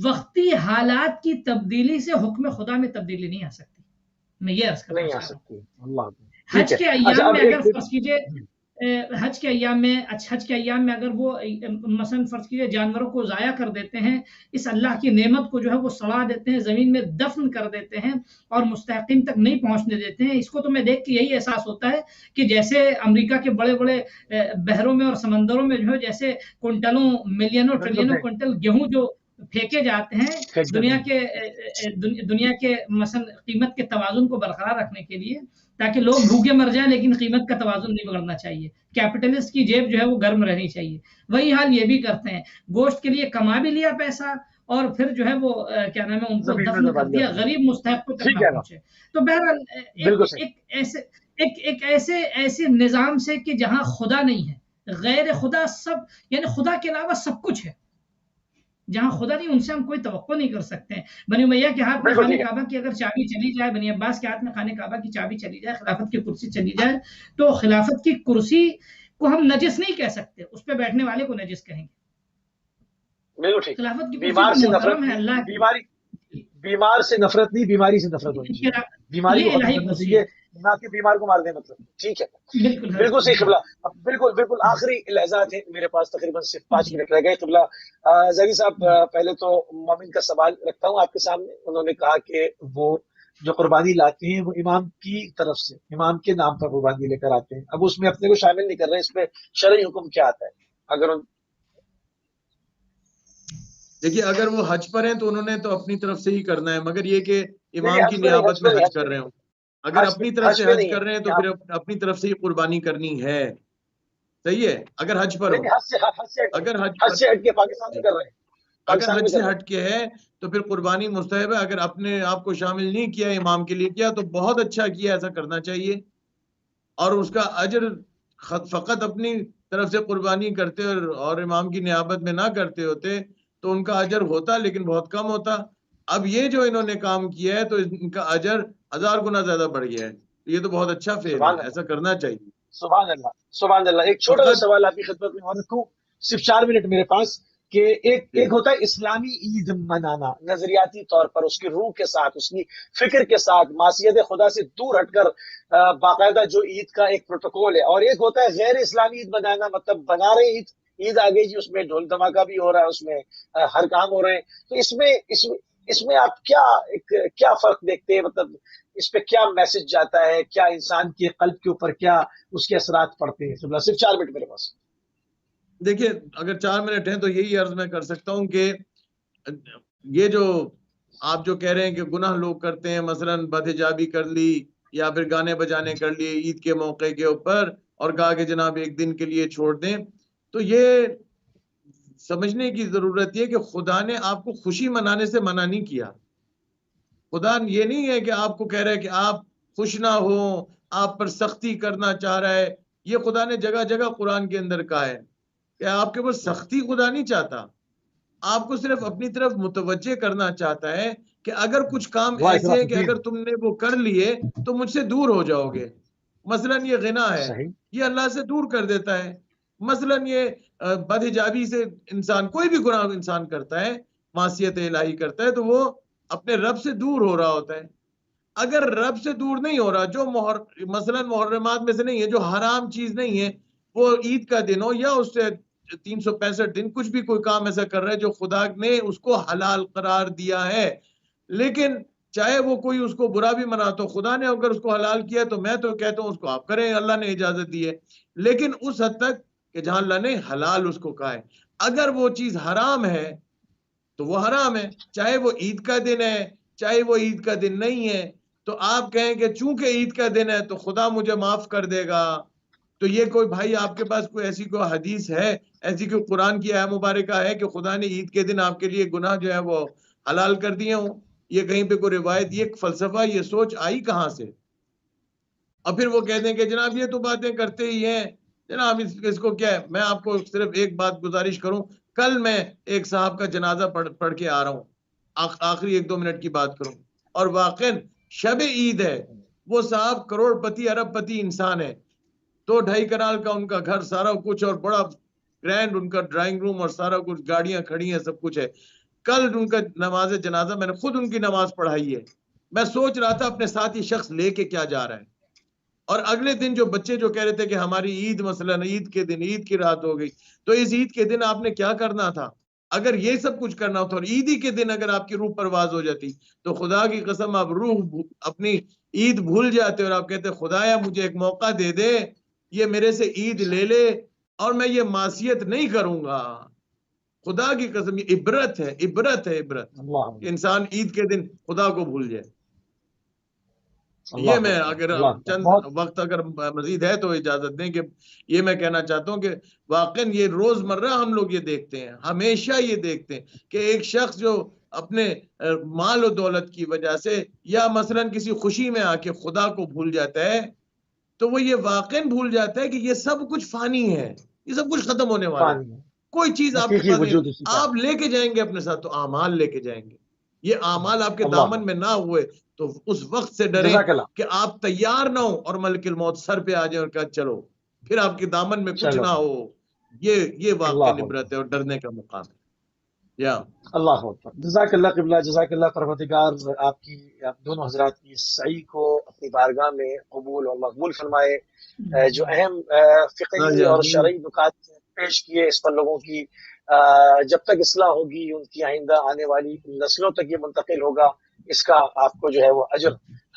وقتی حالات کی تبدیلی سے حکم خدا میں تبدیلی نہیں آ سکتی. میں یہ عرض کرنا چاہ رہا ہوں. حج کے ایام میں اگر فرض کیجئے حج کے ایام میں اگر وہ مثلا فرض کیجئے جانوروں کو ضائع کر دیتے ہیں، اس اللہ کی نعمت کو جو ہے وہ سڑا دیتے ہیں، زمین میں دفن کر دیتے ہیں اور مستحقین تک نہیں پہنچنے دیتے ہیں، اس کو تو میں دیکھ کے یہی احساس ہوتا ہے کہ جیسے امریکہ کے بڑے بڑے بحروں میں اور سمندروں میں جو ہے جیسے کنٹلوں ملینوں ٹریلینوں کنٹل گیہوں جو پھینکے جاتے ہیں دنیا کے مثلا قیمت کے توازن کو برقرار رکھنے کے لیے، تاکہ لوگ بھوکے مر جائیں لیکن قیمت کا توازن نہیں بگڑنا چاہیے، کیپٹلسٹ کی جیب جو ہے وہ گرم رہنی چاہیے. وہی حال یہ بھی کرتے ہیں، گوشت کے لیے کما بھی لیا پیسہ اور پھر جو ہے وہ کیا نام ہے ان کو دفن کر دیا، غریب مستحق کو تک نہ پہنچے. تو بہرحال ایک ایسے نظام سے کہ جہاں خدا نہیں ہے، غیر خدا سب، یعنی خدا کے علاوہ سب کچھ ہے، جہاں خدا نہیں ان سے ہم کوئی توقع نہیں کر سکتے ہیں. بنی امیہ کے ہاتھ میں خانہ کعبہ کی اگر چابی چلی جائے، بنی عباس کے ہاتھ میں خانہ کعبہ کی چابی چلی جائے، خلافت کی کرسی چلی جائے، تو خلافت کی کرسی کو ہم نجس نہیں کہہ سکتے، اس پہ بیٹھنے والے کو نجس کہیں گے. بالکل ٹھیک. خلافت کی بیمار کرسی سے نفرت ہے اللہ کی. بیمار سے نفرت نہیں، بیماری سے نفرت ہونی چاہیے. بیماری کو ختم کرنا چاہیے، نہ کہ بیمار کو مار دیں. مطلب ٹھیک ہے، بالکل صحیح قبلہ. بالکل آخری لحظات ہیں میرے پاس، تقریباً صرف 5 منٹ رہ گئے. قبلہ زہری صاحب، پہلے تو مومن کا سوال رکھتا ہوں آپ کے سامنے. انہوں نے کہا کہ وہ جو قربانی لاتے ہیں وہ امام کی طرف سے، امام کے نام پر قربانی لے کر آتے ہیں. اب اس میں اپنے کو شامل نہیں کر رہے، اس پہ شرعی حکم کیا آتا ہے؟ اگر دیکھیے اگر وہ حج پر ہیں تو انہوں نے تو اپنی طرف سے ہی کرنا ہے، مگر یہ کہ امام کی نیابت میں حج کر رہے ہوں، اگر اپنی طرف سے حج کر رہے ہیں تو پھر اپنی طرف سے ہی قربانی کرنی ہے. صحیح ہے، اگر حج پر ہو، اگر حج سے ہٹ کے ہے تو پھر قربانی مستحب ہے. اگر اپنے آپ کو شامل نہیں کیا، امام کے لیے کیا، تو بہت اچھا کیا، ایسا کرنا چاہیے. اور اس کا اجر فقط اپنی طرف سے قربانی کرتے اور امام کی نیابت میں نہ کرتے ہوتے تو ان کا اجر ہوتا لیکن بہت کم ہوتا. اب یہ جو انہوں نے کام کیا ہے تو ان کا اجر 1000 گنا زیادہ بڑھ گیا ہے. یہ تو بہت اچھا فعل ہے، ایسا کرنا چاہیے. سبحان اللہ. ایک چھوٹا سا سوال آپ کی خدمت میں اور رکھوں، صرف 4 منٹ میرے پاس، کہ ایک ہوتا ہے اسلامی عید منانا نظریاتی طور پر، اس کی روح کے ساتھ، اس کی فکر کے ساتھ، معصیت خدا سے دور ہٹ کر باقاعدہ جو عید کا ایک پروٹوکول ہے. اور ایک ہوتا ہے غیر اسلامی عید منانا، مطلب بنا رہے عید آ گئی جی، اس میں ڈھول دھماکہ بھی ہو رہا ہے، اس میں ہر کام ہو رہے ہیں. تو اس میں آپ کیا فرق دیکھتے ہیں؟ مطلب اس پہ کیا میسج جاتا ہے؟ کیا انسان کے قلب کے اوپر کیا اس کے اثرات پڑتے ہیں؟ صرف 4 منٹ میرے پاس. دیکھیے اگر 4 منٹ ہیں تو یہی عرض میں کر سکتا ہوں کہ یہ جو آپ جو کہہ رہے ہیں کہ گناہ لوگ کرتے ہیں، مثلا بدحجابی کر لی یا پھر گانے بجانے کر لیے عید کے موقع کے اوپر اور کہا کہ جناب ایک دن کے لیے چھوڑ دیں، تو یہ سمجھنے کی ضرورت یہ کہ خدا نے آپ کو خوشی منانے سے منع نہیں کیا. خدا یہ نہیں ہے کہ آپ کو کہہ رہا ہے کہ آپ خوش نہ ہو، آپ پر سختی کرنا چاہ رہا ہے. یہ خدا نے جگہ جگہ قرآن کے اندر کہا ہے کہ آپ کے اوپر سختی خدا نہیں چاہتا، آپ کو صرف اپنی طرف متوجہ کرنا چاہتا ہے کہ اگر کچھ کام ایسے ہیں کہ اگر تم نے وہ کر لیے تو مجھ سے دور ہو جاؤ گے. مثلا یہ غنا ہے، یہ اللہ سے دور کر دیتا ہے. مثلا یہ بدحجابی سے انسان، کوئی بھی گناہ انسان کرتا ہے، معصیت الہی کرتا ہے، تو وہ اپنے رب سے دور ہو رہا ہوتا ہے. اگر رب سے دور نہیں ہو رہا، جو مثلا محرمات میں سے نہیں ہے، جو حرام چیز نہیں ہے، وہ عید کا دن ہو یا اس سے 365 دن کچھ بھی کوئی کام ایسا کر رہا ہے جو خدا نے اس کو حلال قرار دیا ہے، لیکن چاہے وہ کوئی اس کو برا بھی منا، تو خدا نے اگر اس کو حلال کیا تو میں تو کہتا ہوں اس کو آپ کریں، اللہ نے اجازت دی ہے، لیکن اس حد تک کہ جہاں اللہ نے حلال اس کو کہا ہے. اگر وہ چیز حرام ہے تو وہ حرام ہے، چاہے وہ عید کا دن ہے چاہے وہ عید کا دن نہیں ہے. تو آپ کہیں کہ چونکہ عید کا دن ہے تو خدا مجھے معاف کر دے گا، تو یہ کوئی بھائی آپ کے پاس کوئی ایسی کوئی حدیث ہے، ایسی کوئی قرآن کی آیت مبارکہ ہے کہ خدا نے عید کے دن آپ کے لیے گناہ جو ہے وہ حلال کر دیے ہوں؟ یہ کہیں پہ کوئی روایت، یہ فلسفہ، یہ سوچ آئی کہاں سے؟ اور پھر وہ کہتے ہیں کہ جناب یہ تو باتیں کرتے ہی ہیں جناب، اس کو کیا ہے۔ میں آپ کو صرف ایک بات گزارش کروں، کل میں ایک صاحب کا جنازہ پڑھ کے آ رہا ہوں، آخری 1-2 منٹ کی بات کروں، اور واقعاً شب عید ہے، وہ صاحب کروڑ پتی ارب پتی انسان ہے، 2-2.5 کنال کا ان کا گھر، سارا کچھ، اور بڑا گرینڈ ان کا ڈرائنگ روم اور سارا کچھ، گاڑیاں کھڑی ہیں، سب کچھ ہے۔ کل ان کا نماز جنازہ میں نے خود ان کی نماز پڑھائی ہے۔ میں سوچ رہا تھا اپنے ساتھ یہ شخص لے کے کیا جا رہا ہے، اور اگلے دن جو بچے جو کہہ رہے تھے کہ ہماری عید مثلاً عید کے دن عید کی رات ہو گئی، تو اس عید کے دن آپ نے کیا کرنا تھا؟ اگر یہ سب کچھ کرنا ہوتا اور عید ہی کے دن اگر آپ کی روح پرواز ہو جاتی، تو خدا کی قسم آپ روح اپنی عید بھول جاتے اور آپ کہتے خدایا مجھے ایک موقع دے دے، یہ میرے سے عید لے لے اور میں یہ معصیت نہیں کروں گا۔ خدا کی قسم یہ عبرت ہے، عبرت ہے، عبرت کہ انسان عید کے دن خدا کو بھول جائے۔ یہ میں اگر چند وقت اگر مزید ہے تو اجازت دیں کہ یہ میں کہنا چاہتا ہوں کہ واقعاً یہ روزمرہ ہم لوگ یہ دیکھتے ہیں، ہمیشہ یہ دیکھتے ہیں کہ ایک شخص جو اپنے مال و دولت کی وجہ سے یا مثلاً کسی خوشی میں آ کے خدا کو بھول جاتا ہے، تو وہ یہ واقعاً بھول جاتا ہے کہ یہ سب کچھ فانی ہے، یہ سب کچھ ختم ہونے والا ہے، کوئی چیز آپ کے پاس نہیں، آپ لے کے جائیں گے اپنے ساتھ تو اعمال لے کے جائیں گے۔ یہ اعمال آپ کے دامن میں نہ ہوئے تو اس وقت سے ڈریں کہ آپ تیار نہ ہو اور ملک الموت سر پہ آ جائے اور کہا چلو، پھر آپ کے دامن میں کچھ نہ ہو۔ یہ واقعی عبرت ہے اور ڈرنے کا مقام ہے۔ اللہ اکبر، جزاک اللہ قبلہ، جزاک اللہ پروردگار آپ دونوں حضرات کی سعی کو اپنی بارگاہ میں قبول اور مقبول فرمائے۔ جو اہم فقہی اور شرعی نکات پیش کیے، اس پر لوگوں کی جب تک اصلاح ہوگی ان کی آئندہ آنے والی نسلوں تک یہ منتقل ہوگا، اس کا آپ کو جو ہے وہ اجر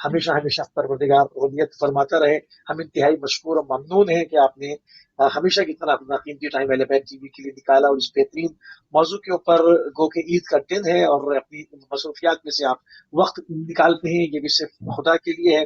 ہمیشہ ہمیشہ پروردگار رعایت فرماتا رہے۔ ہم انتہائی مشکور اور ممنون ہیں کہ آپ نے ہمیشہ کی طرح اپنا قیمتی ٹائم اہل بیت ٹی وی کے لیے نکالا، اور اس بہترین موضوع کے اوپر گو کہ عید کا دن ہے اور اپنی مصروفیات میں سے آپ وقت نکالتے ہیں، یہ بھی صرف خدا کے لیے ہے۔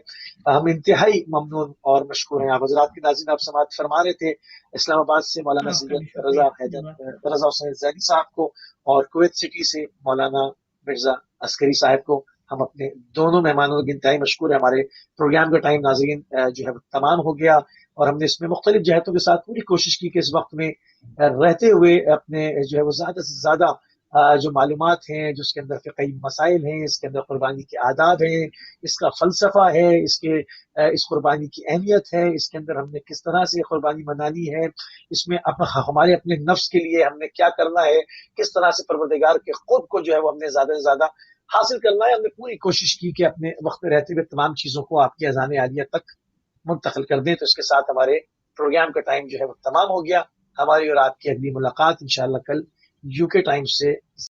ہم انتہائی ممنون اور مشکور ہیں۔ آپ حضرات کی ناظرین، آپ سماعت فرما رہے تھے اسلام آباد سے مولانا سید رضا حسین زیدی صاحب کو، اور کویت سٹی سے مولانا مرزا عسکری صاحب کو۔ ہم اپنے دونوں مہمانوں کے انتہائی مشکور ہیں۔ ہمارے پروگرام کا ٹائم ناظرین جو ہے تمام ہو گیا، اور ہم نے اس میں مختلف جہتوں کے ساتھ پوری کوشش کی کہ اس وقت میں رہتے ہوئے اپنے جو ہے وہ زیادہ سے زیادہ جو معلومات ہیں، جو اس کے اندر فقہی مسائل ہیں، اس کے اندر قربانی کے آداب ہیں، اس کا فلسفہ ہے، اس قربانی کی اہمیت ہے، اس کے اندر ہم نے کس طرح سے قربانی منانی ہے، اس میں ہمارے اپنے نفس کے لیے ہم نے کیا کرنا ہے، کس طرح سے پروردگار کے خود کو جو ہے وہ ہم نے زیادہ سے زیادہ حاصل کرنا ہے۔ ہم نے پوری کوشش کی کہ اپنے وقت میں رہتے ہوئے تمام چیزوں کو آپ کی اذان عالیہ تک منتقل کر دیں۔ تو اس کے ساتھ ہمارے پروگرام کا ٹائم جو ہے وہ تمام ہو گیا۔ ہماری اور آپ کی اگلی ملاقات انشاءاللہ کل UK ٹائم سے